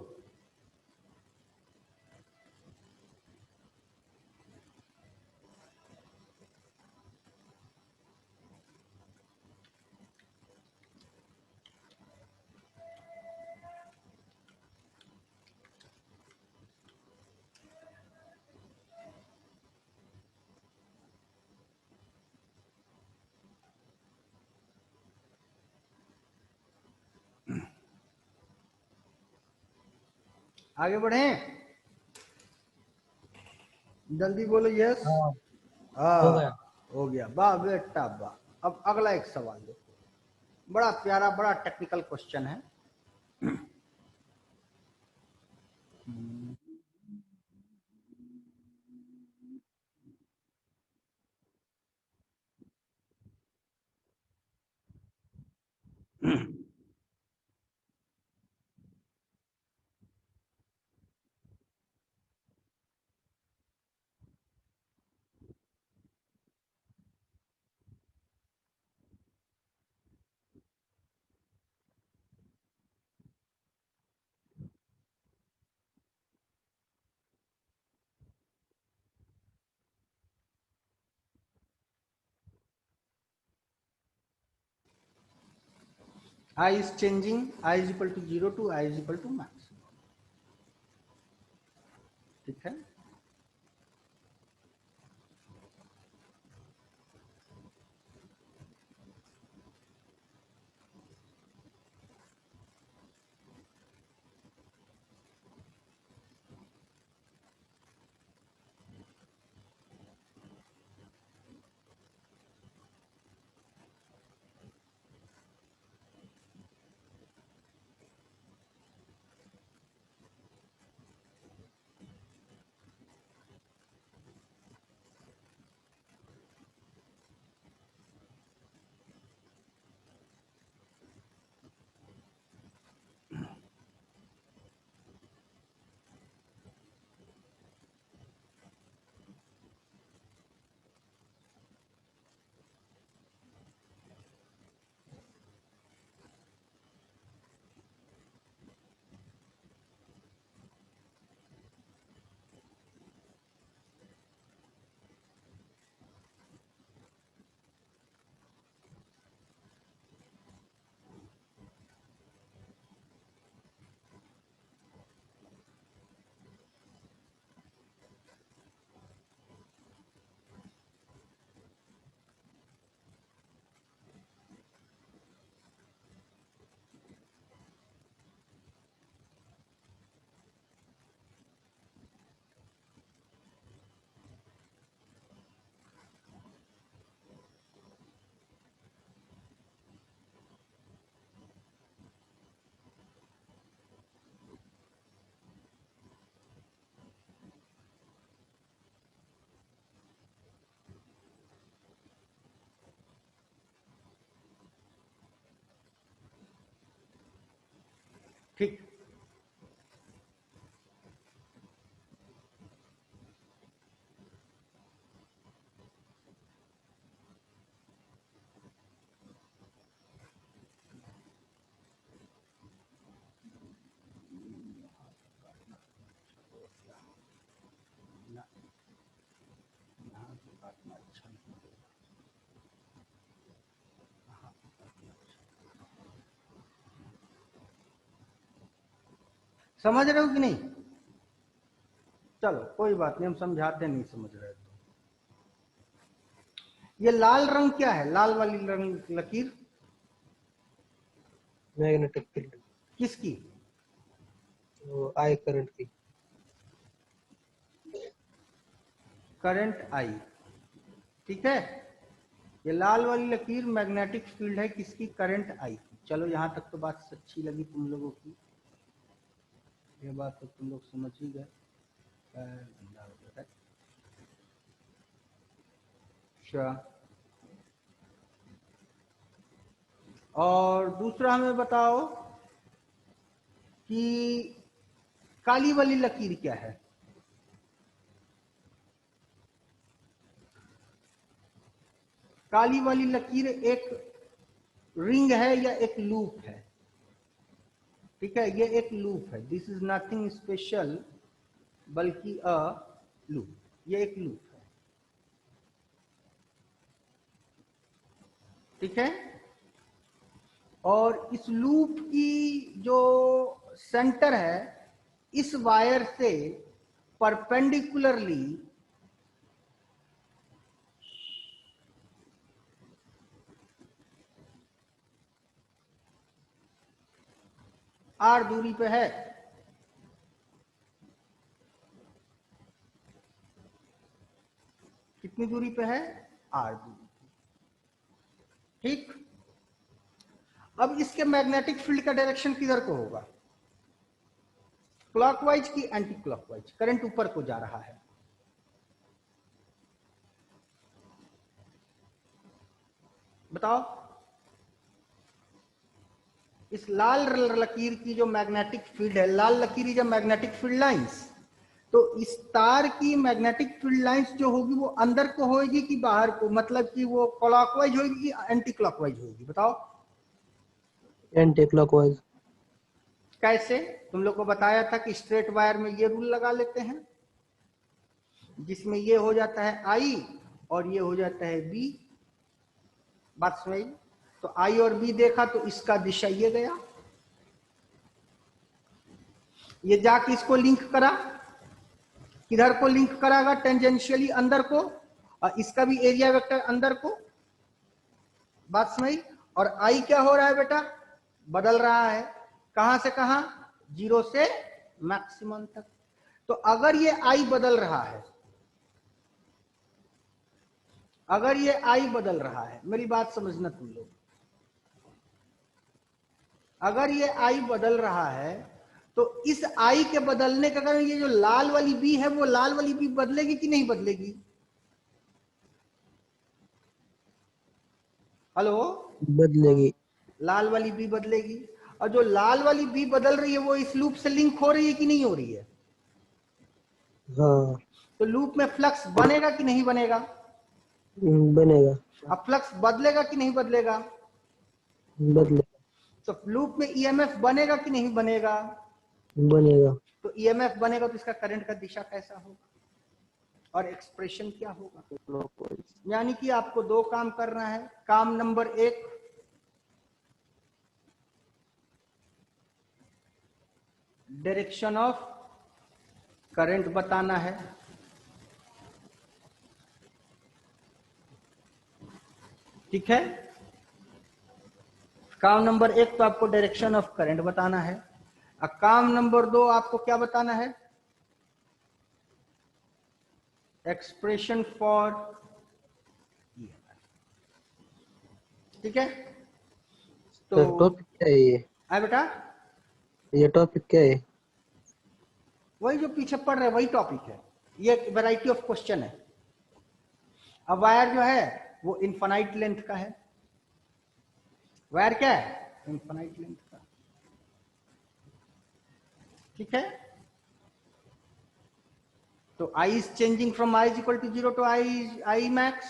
आगे बढ़े, जल्दी बोलो। यस, हाँ, हो हाँ गया। हो गया, वाह बेटा वाह। अब अगला एक सवाल देखो, बड़ा प्यारा बड़ा टेक्निकल क्वेश्चन है। I is changing, I is equal to 0 to I is equal to maximum. ठीक है, ठीक। समझ रहे हो कि नहीं? चलो कोई बात नहीं, हम समझाते नहीं समझ रहे तो। ये लाल रंग क्या है? लाल वाली रंग लकीर मैग्नेटिक फील्ड, किसकी? वो आई करंट की। करंट आई, ठीक है। ये लाल वाली लकीर मैग्नेटिक फील्ड है किसकी? करंट आई की। चलो यहां तक तो बात अच्छी लगी तुम लोगों की, ये बात तो तुम लोग समझ ही गए। अच्छा, और दूसरा हमें बताओ कि काली वाली लकीर क्या है? काली वाली लकीर एक रिंग है या एक लूप है? ठीक है, ये एक लूप है। दिस इज नथिंग स्पेशल बल्कि अ लूप, ये एक लूप है, ठीक है। और इस लूप की जो सेंटर है, इस वायर से परपेंडिकुलरली आर दूरी पे है। कितनी दूरी पे है? आर दूरी, ठीक। अब इसके मैग्नेटिक फील्ड का डायरेक्शन किधर को होगा? क्लॉकवाइज की एंटी क्लॉकवाइज? करंट ऊपर को जा रहा है, बताओ। इस लाल लकीर की जो मैग्नेटिक फील्ड है, लाल लकीर is a magnetic field lines, तो इस तार की मैग्नेटिक फील्ड लाइंस जो होगी वो अंदर को होगी कि बाहर को? मतलब कि वो क्लॉकवाइज होगी कि एंटी क्लॉकवाइज होगी, बताओ। Anti clockwise. कैसे? तुम लोग को बताया था कि स्ट्रेट वायर में ये रूल लगा लेते हैं, जिसमें ये हो जाता है आई और ये हो जाता है बी। बात समझ? तो आई और बी देखा तो इसका दिशा ये गया, ये जाके इसको लिंक करा, किधर को लिंक करागा, टेंजेंशियली अंदर को, और इसका भी एरिया वेक्टर अंदर को। बात समझ? और आई क्या हो रहा है बेटा, बदल रहा है, कहां से कहां, 0 से मैक्सिमम तक। तो अगर ये आई बदल रहा है, अगर ये आई बदल रहा है, मेरी बात समझना तुम लोग, अगर ये आई बदल रहा है तो इस आई के बदलने के कारण ये जो लाल वाली बी है, वो लाल वाली बी बदलेगी कि नहीं बदलेगी? हेलो, बदलेगी। लाल वाली बी बदलेगी। और जो लाल वाली बी बदल रही है वो इस लूप से लिंक हो रही है कि नहीं हो रही है? हाँ तो लूप में फ्लक्स बनेगा कि नहीं बनेगा? बनेगा। अब फ्लक्स बदलेगा कि नहीं बदलेगा? बदलेगा। तो लूप में ईएमएफ बनेगा कि नहीं बनेगा? बनेगा। तो ईएमएफ बनेगा तो इसका करंट का दिशा कैसा होगा और एक्सप्रेशन क्या होगा? यानी कि आपको दो काम करना है। काम नंबर 1, डायरेक्शन ऑफ करंट बताना है। ठीक है, काम नंबर 1 तो आपको डायरेक्शन ऑफ करंट बताना है। और काम नंबर 2 आपको क्या बताना है? Expression for EMF. ठीक है, तो टॉपिक क्या है ये? बेटा ये टॉपिक क्या है? वही जो पीछे पढ़ रहे वही टॉपिक है, ये वैरायटी ऑफ क्वेश्चन है। अब वायर जो है वो इनफाइनाइट लेंथ का है। वायर क्या है? इनफाइनाइट लेंथ का। ठीक है, तो I is changing from I is equal to 0 to I max.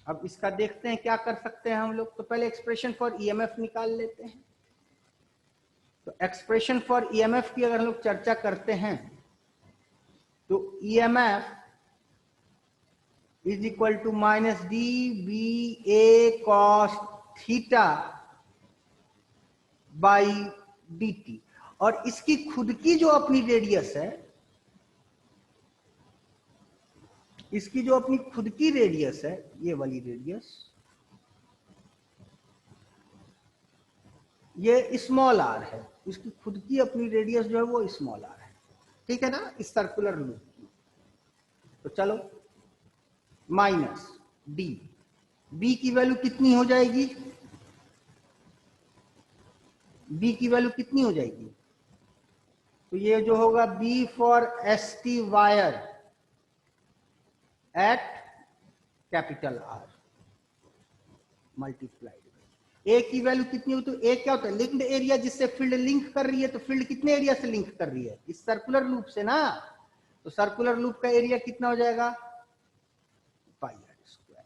अब इसका देखते हैं क्या कर सकते हैं हम लोग। तो पहले एक्सप्रेशन फॉर ईएमएफ निकाल लेते हैं। तो एक्सप्रेशन फॉर ईएमएफ की अगर हम लोग चर्चा करते हैं तो EMF is equal to minus D B A cos theta by D T. और इसकी खुद की जो अपनी रेडियस है, इसकी जो अपनी खुद की रेडियस है, ये वाली रेडियस, ये स्मॉल आर है। इसकी खुद की अपनी रेडियस जो है वो स्मॉल आर है। ठीक है ना, इस सर्कुलर लूप की। तो चलो, माइनस डी, बी की वैल्यू कितनी हो जाएगी? बी की वैल्यू कितनी हो जाएगी? तो ये जो होगा B for S T wire at capital R multiplied. A की वैल्यू कितनी हो? तो ए क्या होता है? लिंक्ड एरिया, जिससे फील्ड लिंक कर रही है। तो फील्ड कितने एरिया से लिंक कर रही है? इस सर्कुलर लूप से ना। तो सर्कुलर लूप का एरिया कितना हो जाएगा? पाई आर स्क्वायर।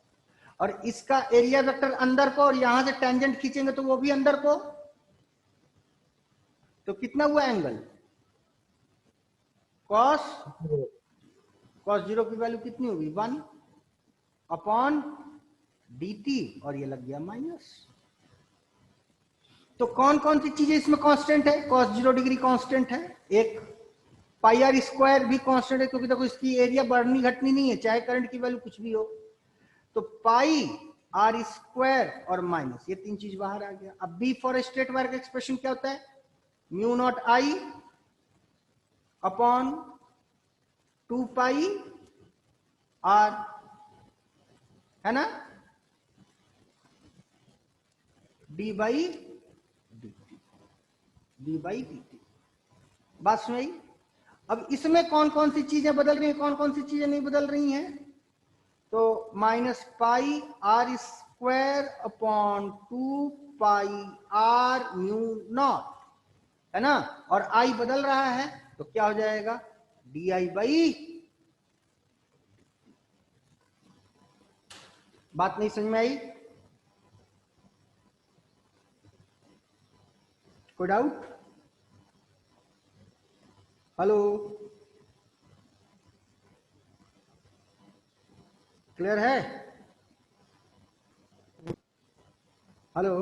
और इसका एरिया वेक्टर अंदर को, और यहां से टेंजेंट खींचेंगे तो वो भी अंदर को। तो कितना हुआ एंगल? कॉस, कॉस 0 की वैल्यू कितनी होगी? 1 अपॉन डी टी, और ये लग गया माइनस। तो कौन कौन सी चीजें इसमें कांस्टेंट है? cos 0 डिग्री कांस्टेंट है, एक पाई आर स्क्वायर भी कांस्टेंट है, क्योंकि देखो इसकी एरिया बढ़नी घटनी नहीं है, चाहे करंट की वैल्यू कुछ भी हो। तो पाई आर स्क्वायर और माइनस, ये तीन चीज बाहर आ गया। अब बी फॉर स्ट्रेट वायर का एक्सप्रेशन क्या होता है? Mu naught I upon 2 pi R, है ना, D by D T, D by D T. बात सुनाई? अब इसमें कौन कौन सी चीजें बदल रही हैं, कौन कौन सी चीजें नहीं बदल रही हैं? तो minus pi R square upon 2 pi R mu naught, है ना। और आई बदल रहा है तो क्या हो जाएगा? D I by. बात नहीं समझ में आई? कोई डाउट? हेलो, क्लियर है? हेलो,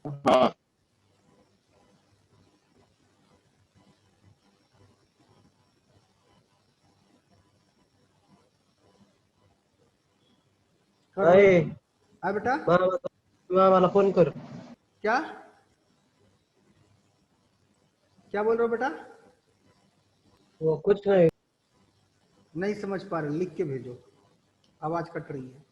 हाँ अरे हाँ बेटा, मला फोन कर. क्या क्या बोल रहे हो बेटा? वो कुछ नहीं. नहीं समझ पा रहे, लिख के भेजो, आवाज कट रही है.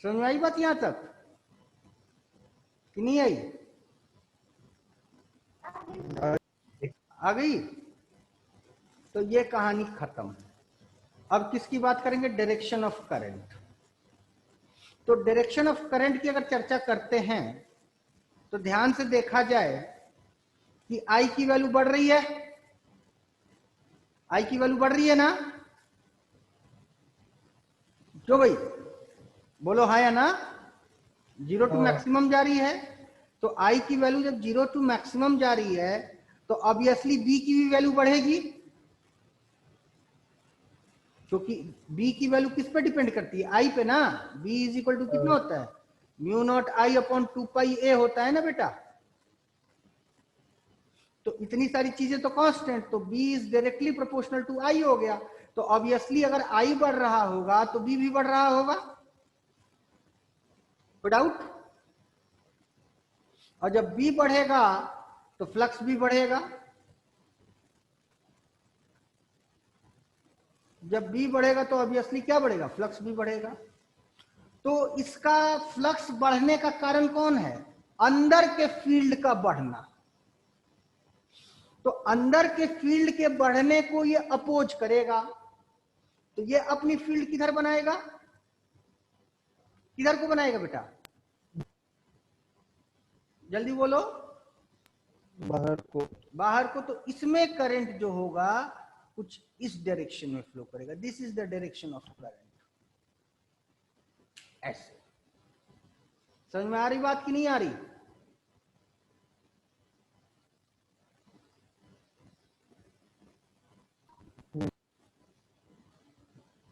समझ में आई बात यहां तक कि नहीं आई? आ गई? तो ये कहानी खत्म. अब किसकी बात करेंगे? Direction of current. तो डायरेक्शन ऑफ करंट की अगर चर्चा करते हैं तो ध्यान से देखा जाए कि आई की वैल्यू बढ़ रही है. आई की वैल्यू बढ़ रही है ना? क्यों भाई, बोलो हाँ या ना? जीरो टू हाँ. मैक्सिमम जा रही है. तो आई की वैल्यू जब जीरो टू मैक्सिमम जा रही है तो ऑब्वियसली बी की भी वैल्यू बढ़ेगी, क्योंकि बी की वैल्यू किस पे डिपेंड करती है? आई पे ना. बी इज इक्वल टू कितना होता है? म्यू नॉट आई अपॉन 2 पाई ए होता है ना बेटा. तो इतनी सारी चीजें तो कांस्टेंट, तो B is directly proportional to I हो गया. तो ऑब्वियसली अगर आई बढ़ रहा होगा तो बी भी बढ़ रहा होगा. कोई डाउट? और जब बी बढ़ेगा तो फ्लक्स भी बढ़ेगा. जब बी बढ़ेगा तो ऑब्वियसली क्या बढ़ेगा? फ्लक्स भी बढ़ेगा. तो इसका फ्लक्स बढ़ने का कारण कौन है? अंदर के फील्ड का बढ़ना. तो अंदर के फील्ड के बढ़ने को ये अपोज करेगा. तो ये अपनी फील्ड किधर बनाएगा? किधर को बनाएगा बेटा? जल्दी बोलो. बाहर को। बाहर को. तो इसमें करंट जो होगा कुछ इस डायरेक्शन में फ्लो करेगा. This is the direction of current. ऐसे समझ में आ रही बात कि नहीं आ रही?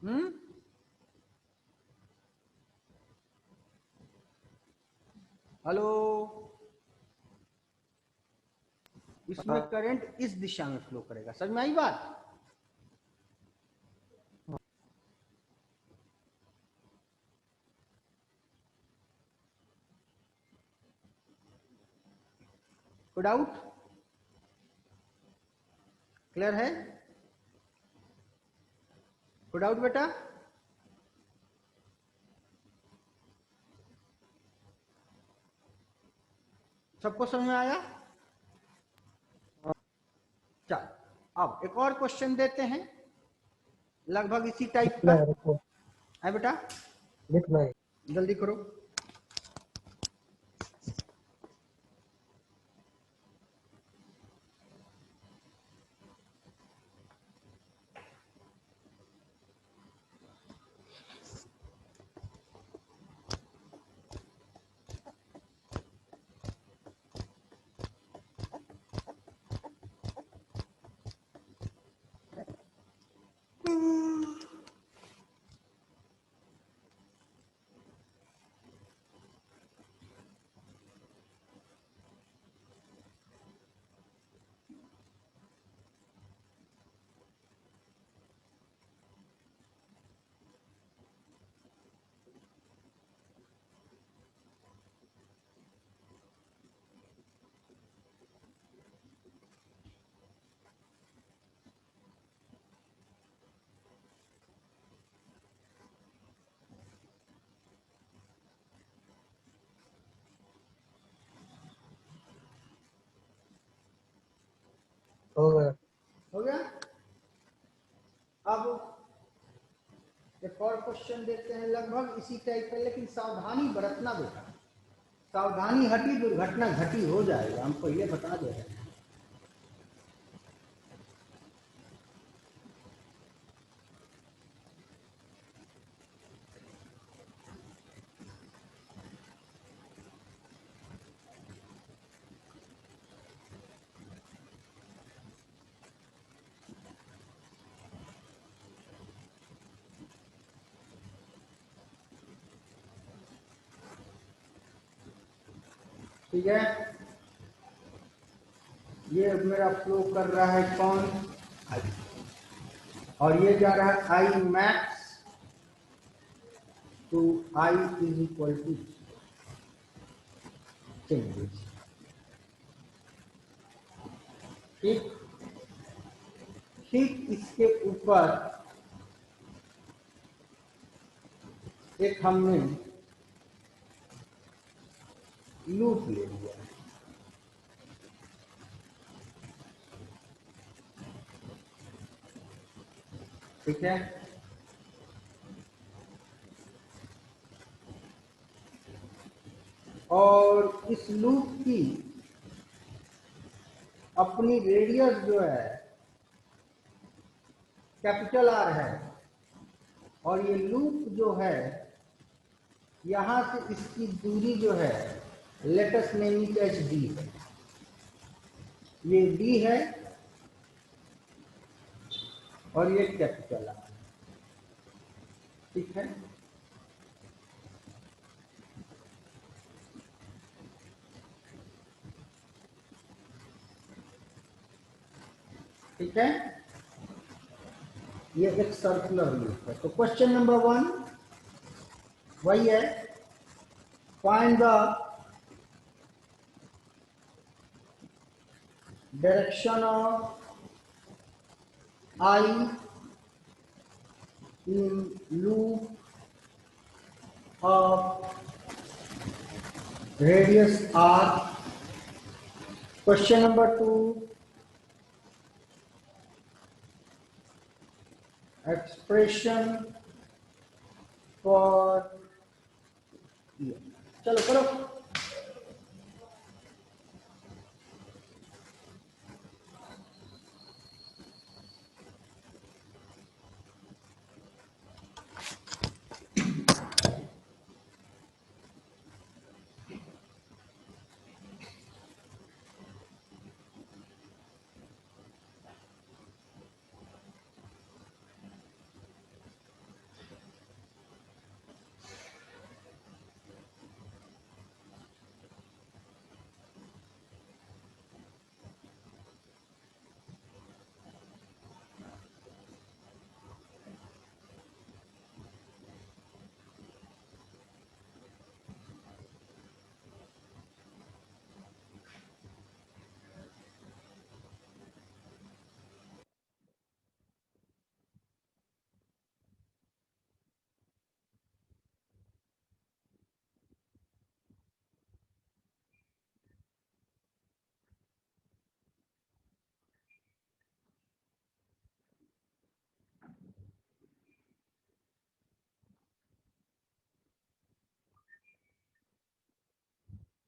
हम्म. हेलो, इसमें करंट इस दिशा में फ्लो करेगा. समझ में आई बात? कोई डाउट? क्लियर है? कोई डाउट बेटा? सबको समझ में आया? चल, अब एक और क्वेश्चन देते हैं लगभग इसी टाइप का. है बेटा? लिखना है. जल्दी करो. हो गया. हो गया? अब एक और क्वेश्चन देखते हैं लगभग इसी टाइप का, लेकिन सावधानी बरतना बेटा. सावधानी हटी दुर्घटना घटी हो जाएगा, हम पहले बता दे रहे हैं. ठीक है, ये मेरा फ्लो कर रहा है कौन, और ये जा रहा है I max to I is equal to changes. ठीक, ठीक इसके ऊपर एक हमने लूप ले लिया, ठीक है। और इस लूप की अपनी रेडियस जो है कैपिटल आर है, और ये लूप जो है यहां से इसकी दूरी जो है let's name it as D है, ये डी है और ये कैपिटल आर, ठीक है। ठीक है, ये एक सर्कुलर लूप है। तो क्वेश्चन नंबर 1 वही है, find the direction of I in loop of radius R. Question number 2, expression for, चलो करो।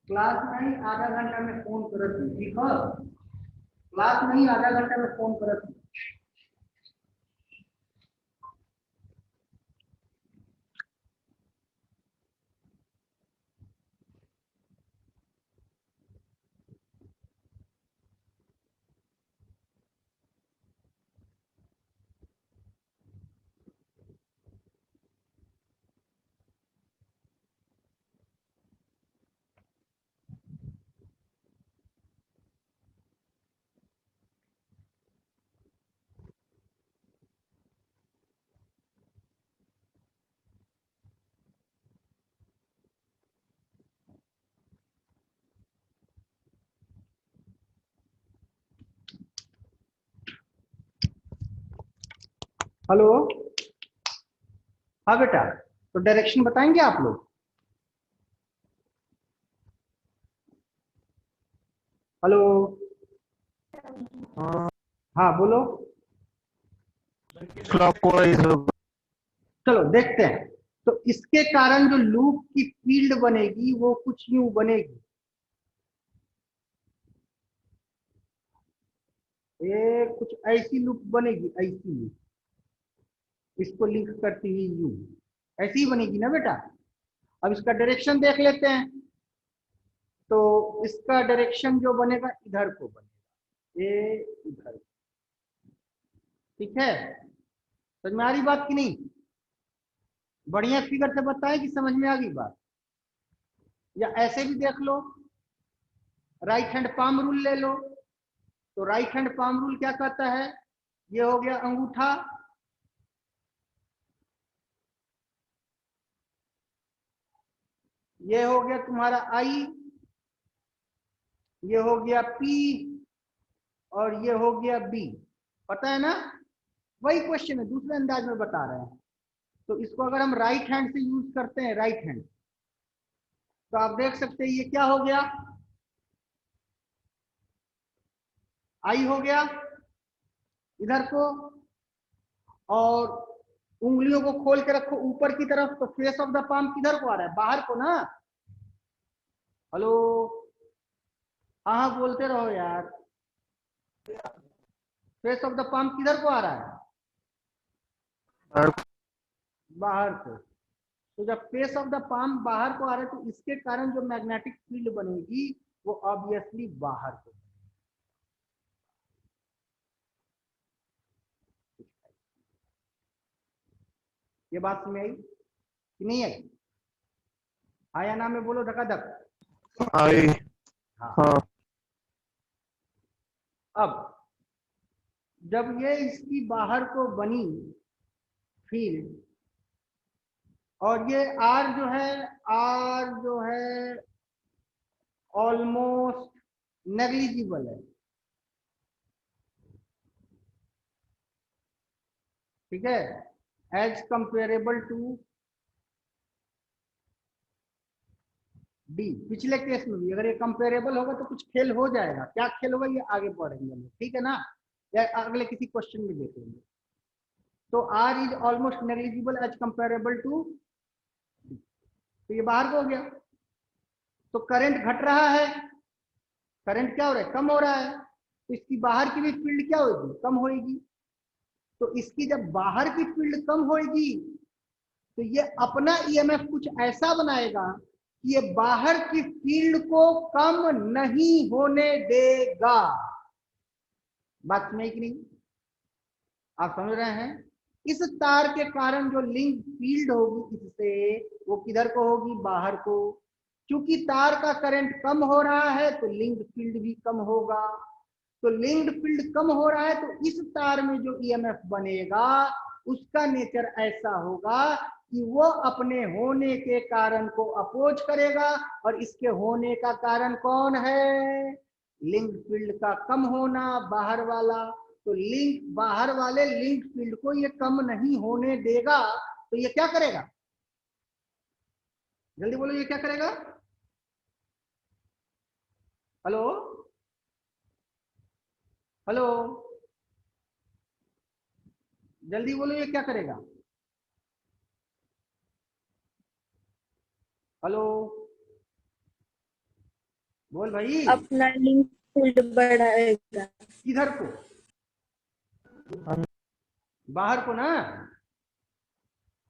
क्लास नहीं आधा घंटा में फोन करत हूँ, ठीक है। क्लास नहीं आधा घंटा में फोन करत हूँ। हेलो, हाँ बेटा, तो डायरेक्शन बताएंगे आप लोग। हेलो, हाँ बोलो। क्लॉकवाइज होगा। चलो देखते हैं। तो इसके कारण जो लूप की फील्ड बनेगी वो कुछ यूं बनेगी, ये कुछ ऐसी लूप बनेगी, ऐसी लूप, इसको लिंक करती हुई यूं ऐसी ही बनेगी ना बेटा। अब इसका डायरेक्शन देख लेते हैं। तो इसका डायरेक्शन जो बनेगा इधर को बनेगा, ये इधर, ठीक है। समझ में आ रही बात कि नहीं? बढ़िया फिगर से बताए कि समझ में आ गई बात, या ऐसे भी देख लो। राइट हैंड पाम रूल ले लो, तो राइट हैंड पाम रूल क्या कहता है, ये हो गया अंगूठा, ये हो गया तुम्हारा आई, ये हो गया पी, और ये हो गया बी। पता है ना, वही क्वेश्चन है, दूसरे अंदाज में बता रहे हैं। तो इसको अगर हम राइट हैंड से यूज करते हैं, राइट हैंड, तो आप देख सकते हैं ये क्या हो गया, आई हो गया इधर को, और उंगलियों को खोल के रखो ऊपर की तरफ, तो फेस ऑफ द पाम किधर को आ रहा है, बाहर को ना। हेलो, हाँ बोलते रहो यार, फेस ऑफ द पाम किधर को आ रहा है, बाहर को। तो जब फेस ऑफ द पाम बाहर को आ रहा है, तो इसके कारण जो मैग्नेटिक फील्ड बनेगी वो ऑब्वियसली बाहर को। ये बात समझ आई कि नहीं आई? आया ना में बोलो धकाधक। आई। हाँ। हाँ। अब जब ये इसकी बाहर को बनी फील्ड, और ये आर जो है ऑलमोस्ट नेग्लिजिबल है, ठीक है, एज कंपेरेबल टू डी। पिछले केस में भी अगर ये कंपेरेबल होगा तो कुछ खेल हो जाएगा, क्या खेल होगा ये आगे पढ़ेंगे हम, ठीक है ना, या अगले किसी क्वेश्चन में देखेंगे। तो R is almost negligible as comparable to, तो ये बाहर को हो गया। तो करंट घट रहा है, करंट क्या हो रहा है, कम हो रहा है, तो इसकी बाहर की भी फील्ड क्या होगी, कम होगी। तो इसकी जब बाहर की फील्ड कम होगी, तो ये अपना ईएमएफ कुछ ऐसा बनाएगा कि ये बाहर की फील्ड को कम नहीं होने देगा। बात समझ कि नहीं, आप समझ रहे हैं? इस तार के कारण जो लिंक फील्ड होगी इससे, वो किधर को होगी, बाहर को। क्योंकि तार का करंट कम हो रहा है तो लिंक फील्ड भी कम होगा। तो लिंक्ड फील्ड कम हो रहा है, तो इस तार में जो ईएमएफ बनेगा उसका नेचर ऐसा होगा कि वो अपने होने के कारण को अपोज करेगा। और इसके होने का कारण कौन है, लिंक फील्ड का कम होना, बाहर वाला। तो लिंक बाहर वाले लिंक फील्ड को ये कम नहीं होने देगा, तो ये क्या करेगा, जल्दी बोलो, ये क्या करेगा? हेलो हेलो, जल्दी बोलो, ये क्या करेगा? हेलो बोल भाई। अपना लिंक फील्ड बढ़ाएगा। किधर को, बाहर को ना।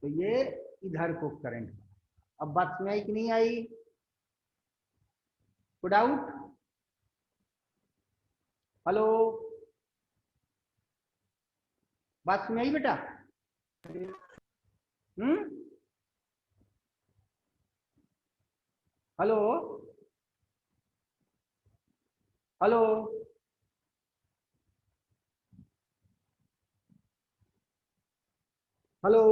तो ये इधर को करंट। अब बात में आई कि नहीं आई, को डाउट? हेलो, बात में आई बेटा? Hello hello, hello.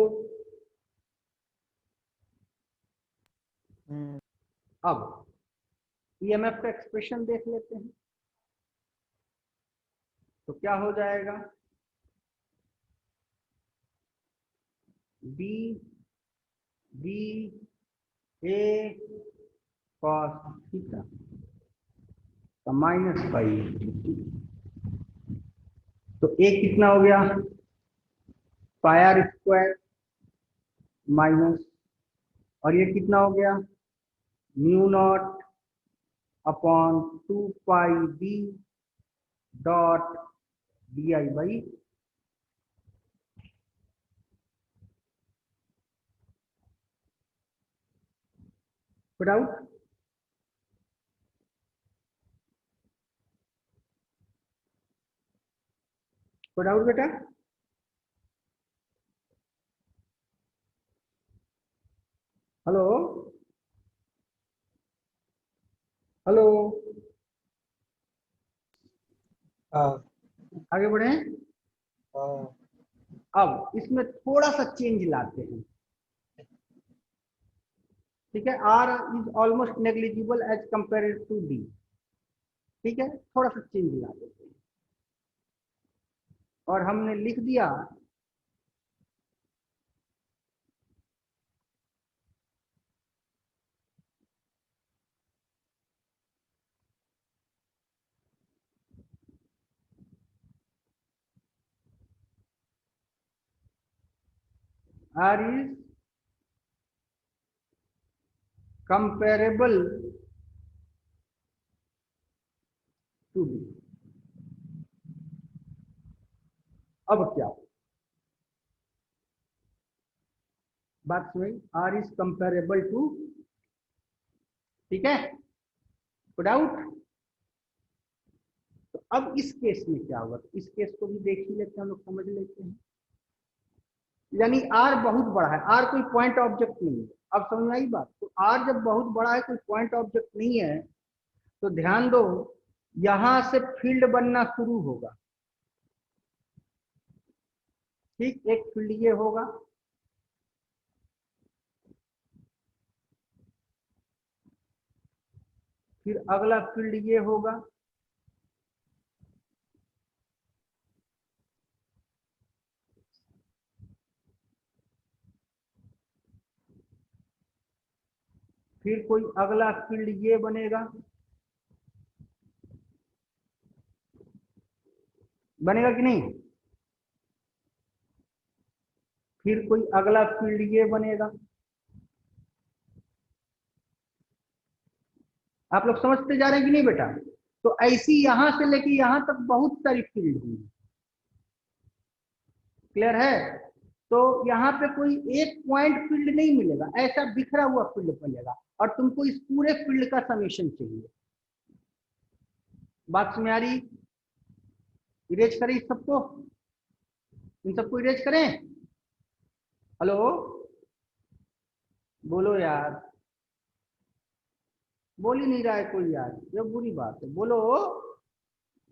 अब ईएमएफ का एक्सप्रेशन देख लेते हैं, तो क्या हो जाएगा, B B A cos theta का माइनस पाई। तो ए कितना हो गया, पाई आर स्क्वायर माइनस, और ये कितना हो गया, mu naught upon 2 pi B dot D I by. Doubt? Doubt बेटा? हेलो हेलो, हाँ आगे बढ़े। हाँ अब इसमें थोड़ा सा चेंज लाते हैं, ठीक है। R is almost negligible as compare to D, ठीक है, थोड़ा सा चेंज ला देते हैं और हमने लिख दिया R is comparable to D. अब क्या बात सुनी, आर इज कंपेरेबल टू, ठीक है, डाउट। तो अब इस केस में क्या होगा, तो इस केस को भी देख ही लेते हैं, हम लोग समझ लेते हैं। यानी आर बहुत बड़ा है, आर कोई पॉइंट ऑब्जेक्ट नहीं है। अब समझ में आई बात। तो आर जब बहुत बड़ा है, कोई पॉइंट ऑब्जेक्ट नहीं है, तो ध्यान दो यहां से फील्ड बनना शुरू होगा, ठीक। एक फील्ड ये होगा, फिर अगला फील्ड ये होगा, फिर कोई अगला फील्ड ये बनेगा, बनेगा कि नहीं, फिर कोई अगला फील्ड ये बनेगा। आप लोग समझते जा रहे हैं कि नहीं बेटा। तो ऐसी यहां से लेके यहां तक बहुत सारी फील्ड होंगी, क्लियर है। तो यहाँ पे कोई एक पॉइंट फील्ड नहीं मिलेगा, ऐसा बिखरा हुआ फील्ड बनेगा और तुमको इस पूरे फील्ड का समीशन चाहिए। बात समझ आ रही। इरेज करें इस सबको, इन सबको इरेज करें। हेलो, बोलो यार, बोल ही नहीं रहा है कोई यार, ये बुरी बात है, बोलो।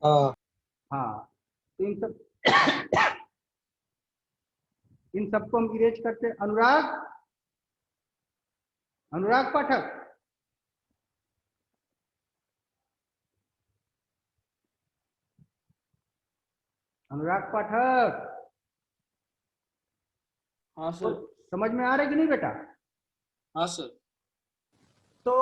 हाँ हाँ, तो इन सबको हम इरेज करते हैं। अनुराग, अनुराग पाठक, अनुराग पाठक, हाँ तो सर। समझ में आ रहा है कि नहीं बेटा। हाँ सर। तो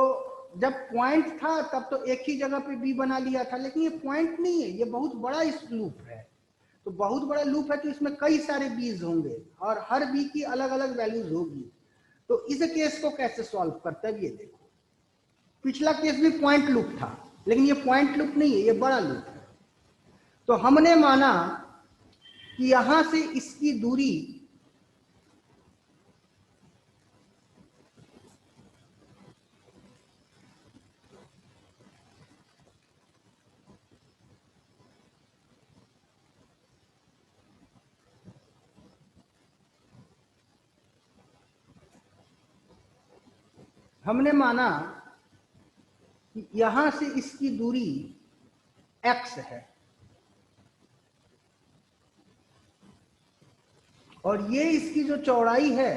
जब पॉइंट था तब तो एक ही जगह पे बी बना लिया था, लेकिन ये पॉइंट नहीं है, ये बहुत बड़ा इस लूप है। तो बहुत बड़ा लूप है, तो इसमें कई सारे बीज होंगे और हर बी की अलग अलग वैल्यूज होगी। तो इस केस को कैसे सॉल्व करते हैं, ये देखो। पिछला केस भी पॉइंट लूप था, लेकिन ये पॉइंट लूप नहीं है, ये बड़ा लूप है। तो हमने माना कि यहां से इसकी दूरी हमने माना कि यहां से इसकी दूरी x है और ये इसकी जो चौड़ाई है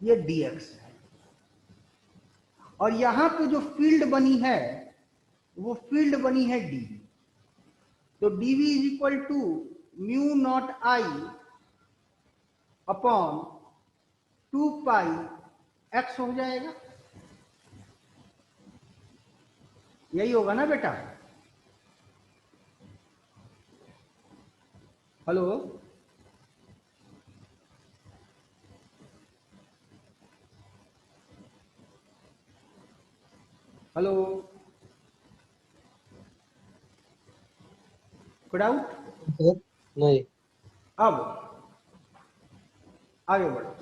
ये dx है, और यहां पे जो फील्ड बनी है वो फील्ड बनी है dv। तो dv is equal to mu naught I upon 2 pi x हो जाएगा। यही होगा ना बेटा। Hello, hello, doubt. नहीं। अब आगे बढ़ो।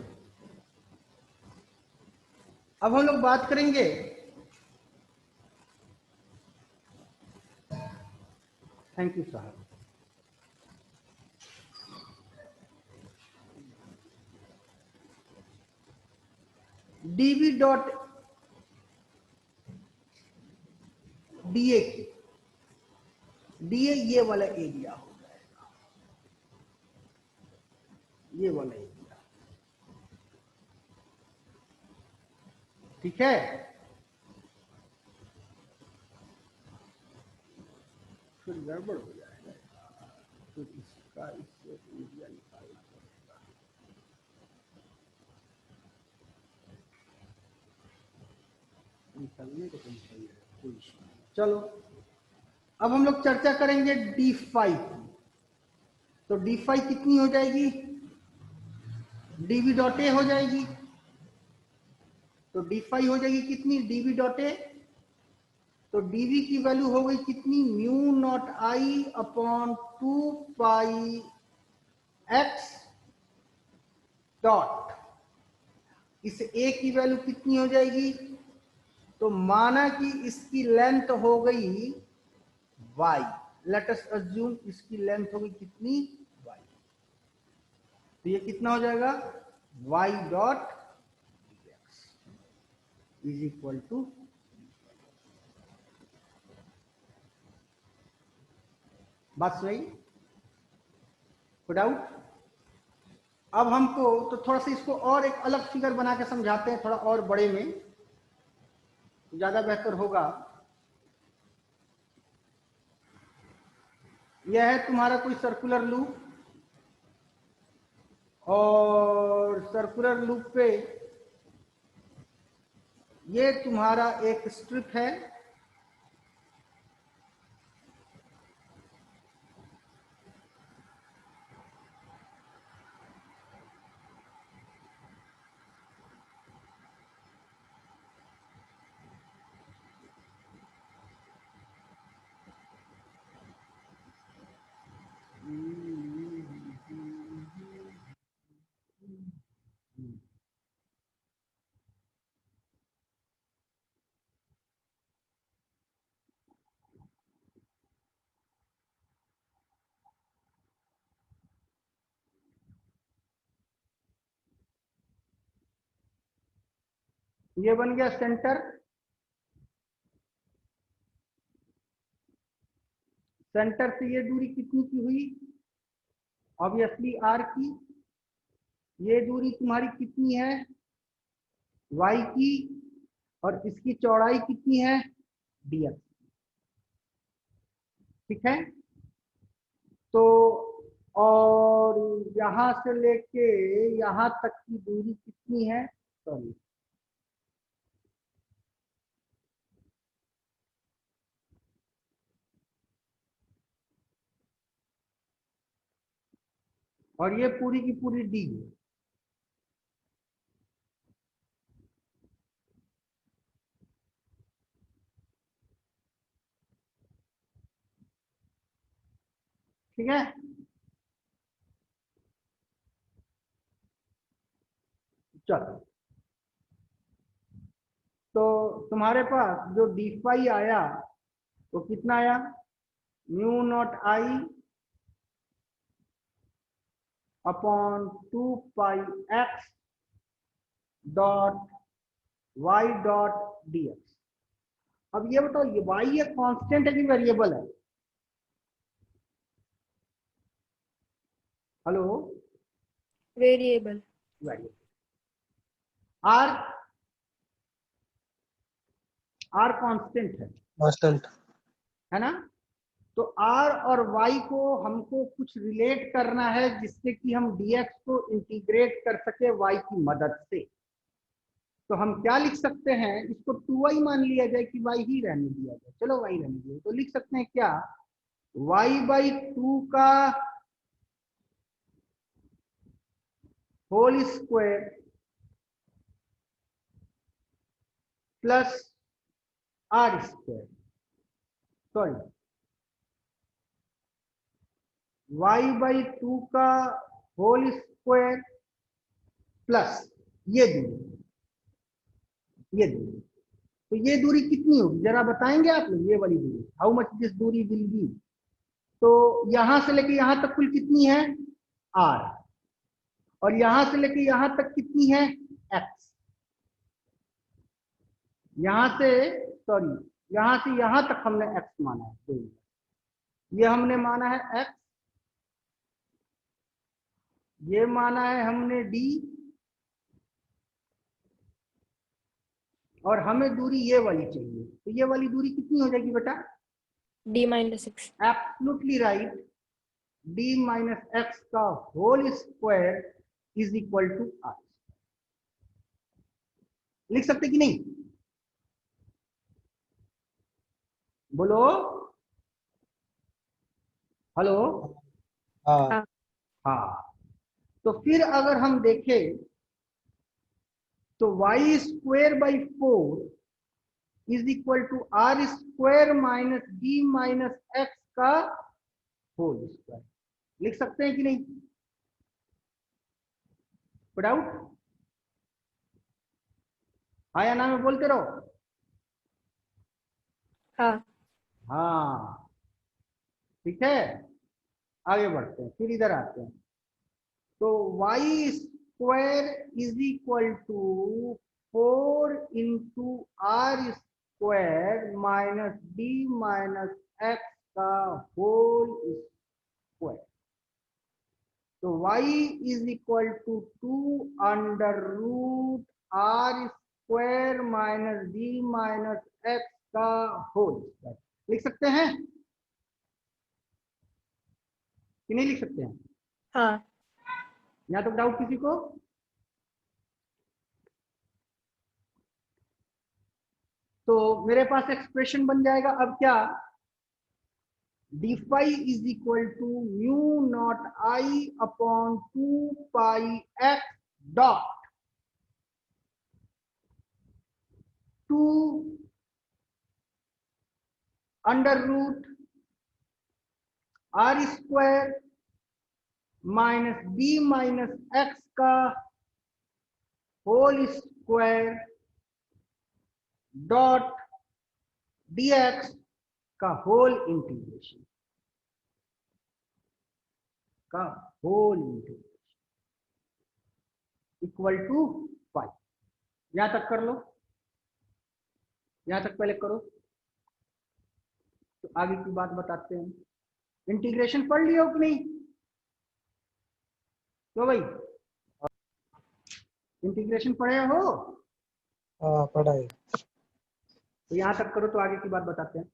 अब हम लोग बात करेंगे थैंक यू साहब, dv डॉट da की। डीए ये वाला एरिया हो जाएगा, ये वाला एरिया। ठीक है, फिर गड़बड़ हो जाएगा, तो इसका इससे एरिया निकालना पड़ेगा। निकलने को तो निकल जाएगा, कोई इशू नहीं। चलो अब हम लोग चर्चा करेंगे d5 की। तो d5 कितनी हो जाएगी, dv डॉट ए हो जाएगी। तो d5 हो जाएगी कितनी, dv डॉट ए। तो dv की वैल्यू हो गई कितनी, mu naught I upon 2 pi x dot, इस a की वैल्यू कितनी हो जाएगी, तो माना कि इसकी लेंथ हो गई y, लेट अस अज्यूम इसकी लेंथ हो गई कितनी, y। तो ये कितना हो जाएगा, y dot dx is equal to, बात सही, कोई डाउट। अब हमको तो थोड़ा सा इसको और एक अलग फिगर बना के समझाते हैं, थोड़ा और बड़े में, ज्यादा बेहतर होगा। यह है तुम्हारा कोई सर्कुलर लूप, और सर्कुलर लूप पे ये तुम्हारा एक स्ट्रिप है, ये बन गया सेंटर। सेंटर से ये दूरी कितनी की हुई, ऑब्वियसली r की। ये दूरी तुम्हारी कितनी है, y की, और इसकी चौड़ाई कितनी है, dx। ठीक है, तो और यहां से लेके यहां तक की दूरी कितनी है, सॉरी, और ये पूरी की पूरी d है। ठीक है, चलो तो तुम्हारे पास जो d5 आया वो कितना आया, mu naught I upon 2 pi x dot y dot dx। अब ये बताओ, ये y ये कांस्टेंट है कि वेरिएबल है, hello, variable. Variable. r constant है, कांस्टेंट। है ना। तो r और y को हमको कुछ रिलेट करना है जिससे कि हम dx को इंटीग्रेट कर सके y की मदद से। तो हम क्या लिख सकते हैं, इसको 2y मान लिया जाए कि y ही रहने दिया जाए, चलो y रहने दिया, तो लिख सकते हैं क्या, y बाई 2 का whole square plus r square, sorry y by 2 का होल स्क्वायर प्लस ये दूरी, ये दूरी। तो ये दूरी कितनी होगी जरा बताएंगे आप लोग, ये वाली दूरी, हाउ मच दिस दूरी विल बी। तो यहां से लेके यहां तक कुल कितनी है, r, और यहां से लेके यहां तक कितनी है, x। यहां से, सॉरी, यहां से यहां तक हमने x माना है, ये हमने माना है x, ये माना है हमने d, और हमें दूरी ये वाली चाहिए। तो ये वाली दूरी कितनी हो जाएगी बेटा? d minus x। Absolutely right, d minus x का whole square is equal to r। लिख सकते कि नहीं? बोलो, हेलो। हाँ हाँ। हाँ, तो फिर अगर हम देखें तो y square by 4 is equal to r square minus d minus x का होल स्क्वायर। लिख सकते हैं कि नहीं? डाउट? हाँ या ना में बोलते रहो। हाँ। हाँ, ठीक है, आगे बढ़ते हैं, फिर इधर आते हैं। तो y square is equal to 4 into R square minus D minus x का होल स्क्वायर। तो y is equal to 2 under root are square minus D minus x का होल स्क्वायर। लिख सकते हैं कि नहीं लिख सकते हैं? हाँ। यहाँ तक डाउट किसी को? तो मेरे पास एक्सप्रेशन बन जाएगा अब क्या? D phi is equal to mu naught I upon 2 pi X dot 2 under root are square minus B minus x का होल स्क्वायर डॉट dx का होल इंटीग्रेशन का whole integration equal to pi. यहां तक कर लो, यहां तक पहले करो, तो आगे की बात बताते हैं। इंटीग्रेशन पढ़ लिया हो कि नहीं? तो भाई इंटीग्रेशन पढ़े हो? हाँ पढ़ाई। तो यहां तक करो, तो आगे की बात बताते हैं।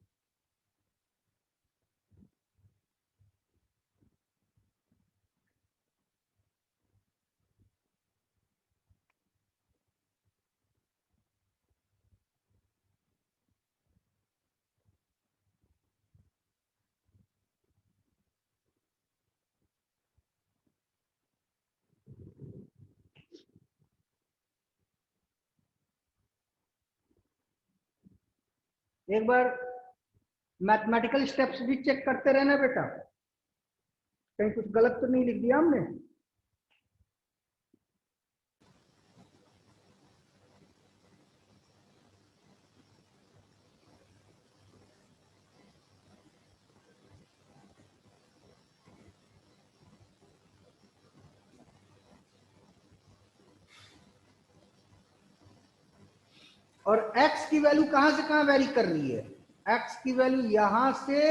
एक बार मैथमेटिकल स्टेप्स भी चेक करते रहना बेटा, कहीं कुछ गलत तो नहीं लिख दिया हमने। और x की वैल्यू कहां से कहां वेरी कर रही है? x की वैल्यू यहां से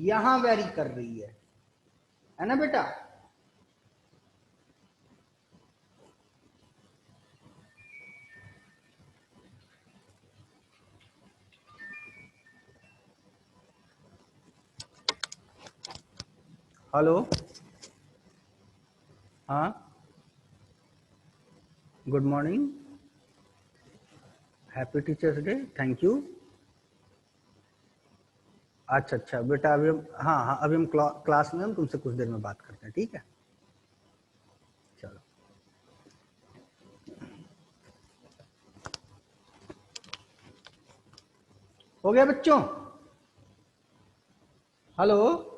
यहां वेरी कर रही है ना बेटा? हेलो, हाँ, good morning, happy teachers day, thank you. अच्छा अच्छा बेटा, अभी हम, हाँ हाँ, अभी हम क्लास में, हम तुमसे कुछ देर में बात करते हैं, ठीक है? चलो, हो गया बच्चों? हेलो,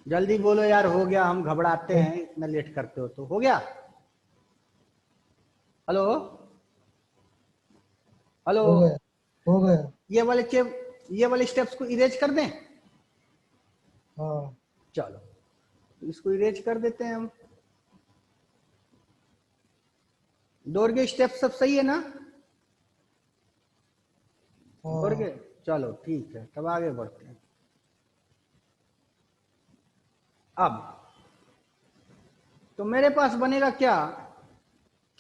जल्दी बोलो यार, हो गया, हम घबराते हैं, इतना लेट करते हो तो। हो गया? हेलो हेलो, हो गया हो गया। ये वाले स्टेप्स को इरेज कर दें? हाँ चलो, तो इसको इरेज कर देते हैं हम। दौड़ के स्टेप सब सही है ना? हाँ दौड़ के, चलो ठीक है, तब आगे बढ़ते हैं। अब तो मेरे पास बनेगा क्या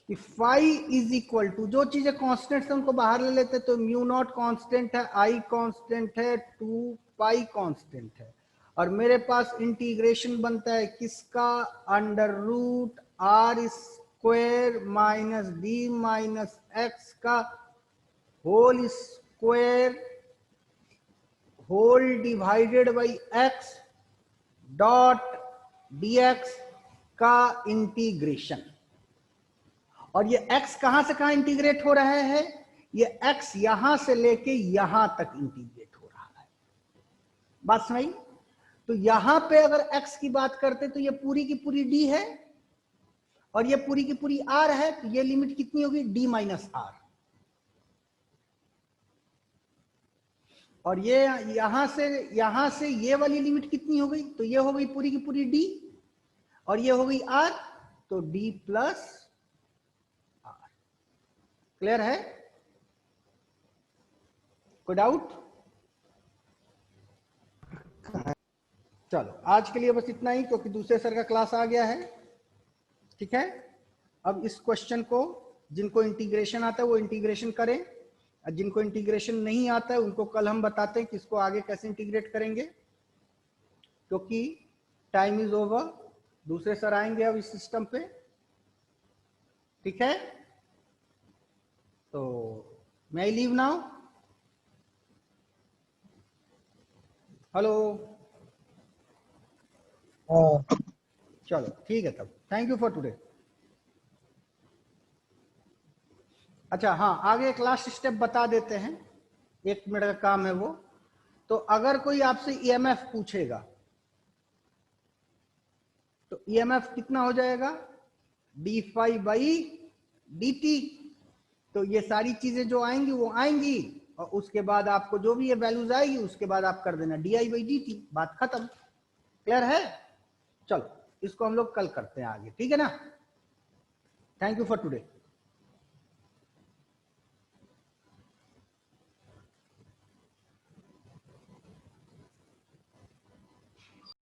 कि फाई इज इक्वल टू, जो चीजें कांस्टेंट से उनको बाहर ले लेते, तो म्यू नॉट कांस्टेंट है, आई कांस्टेंट है, 2 पाई कांस्टेंट है, और मेरे पास इंटीग्रेशन बनता है किसका, under root are square minus D minus x का whole square whole divided by x dot dx का इंटीग्रेशन। और ये x कहां से कहां इंटीग्रेट हो रहा है, ये x यहां से लेके यहां तक इंटीग्रेट हो रहा है। बात समझ? तो यहां पे अगर x की बात करते तो ये पूरी की पूरी d है और ये पूरी की पूरी r है, तो ये लिमिट कितनी होगी, d माइनस r। और ये यहां से ये वाली लिमिट कितनी हो गई, तो ये हो गई पूरी की पूरी d और ये हो गई r, तो d प्लस r। क्लियर है? कोई डाउट? चलो आज के लिए बस इतना ही, क्योंकि दूसरे सर का क्लास आ गया है। ठीक है, अब इस क्वेश्चन को जिनको इंटीग्रेशन आता है वो इंटीग्रेशन करें, और जिनको इंटीग्रेशन नहीं आता है उनको कल हम बताते हैं कि इसको आगे कैसे इंटीग्रेट करेंगे, क्योंकि टाइम इज ओवर। दूसरे सर आएंगे अब इस सिस्टम पे। ठीक है, तो मैं आई लीव नाउ। हेलो, चलो ठीक है, तब थैंक यू फॉर टुडे। अच्छा हाँ, आगे एक लास्ट स्टेप बता देते हैं, 1 मिनट का काम है वो। तो अगर कोई आपसे ईएमएफ पूछेगा तो ईएमएफ कितना हो जाएगा, D phi by D T. तो ये सारी चीजें जो आएंगी वो आएंगी, और उसके बाद आपको जो भी ये वैल्यूज आएगी उसके बाद आप कर देना D I by D T, बात खत्म। क्लियर है? चलो इसको हम लोग कल करते हैं आगे, ठीक है ना? Thank you for today.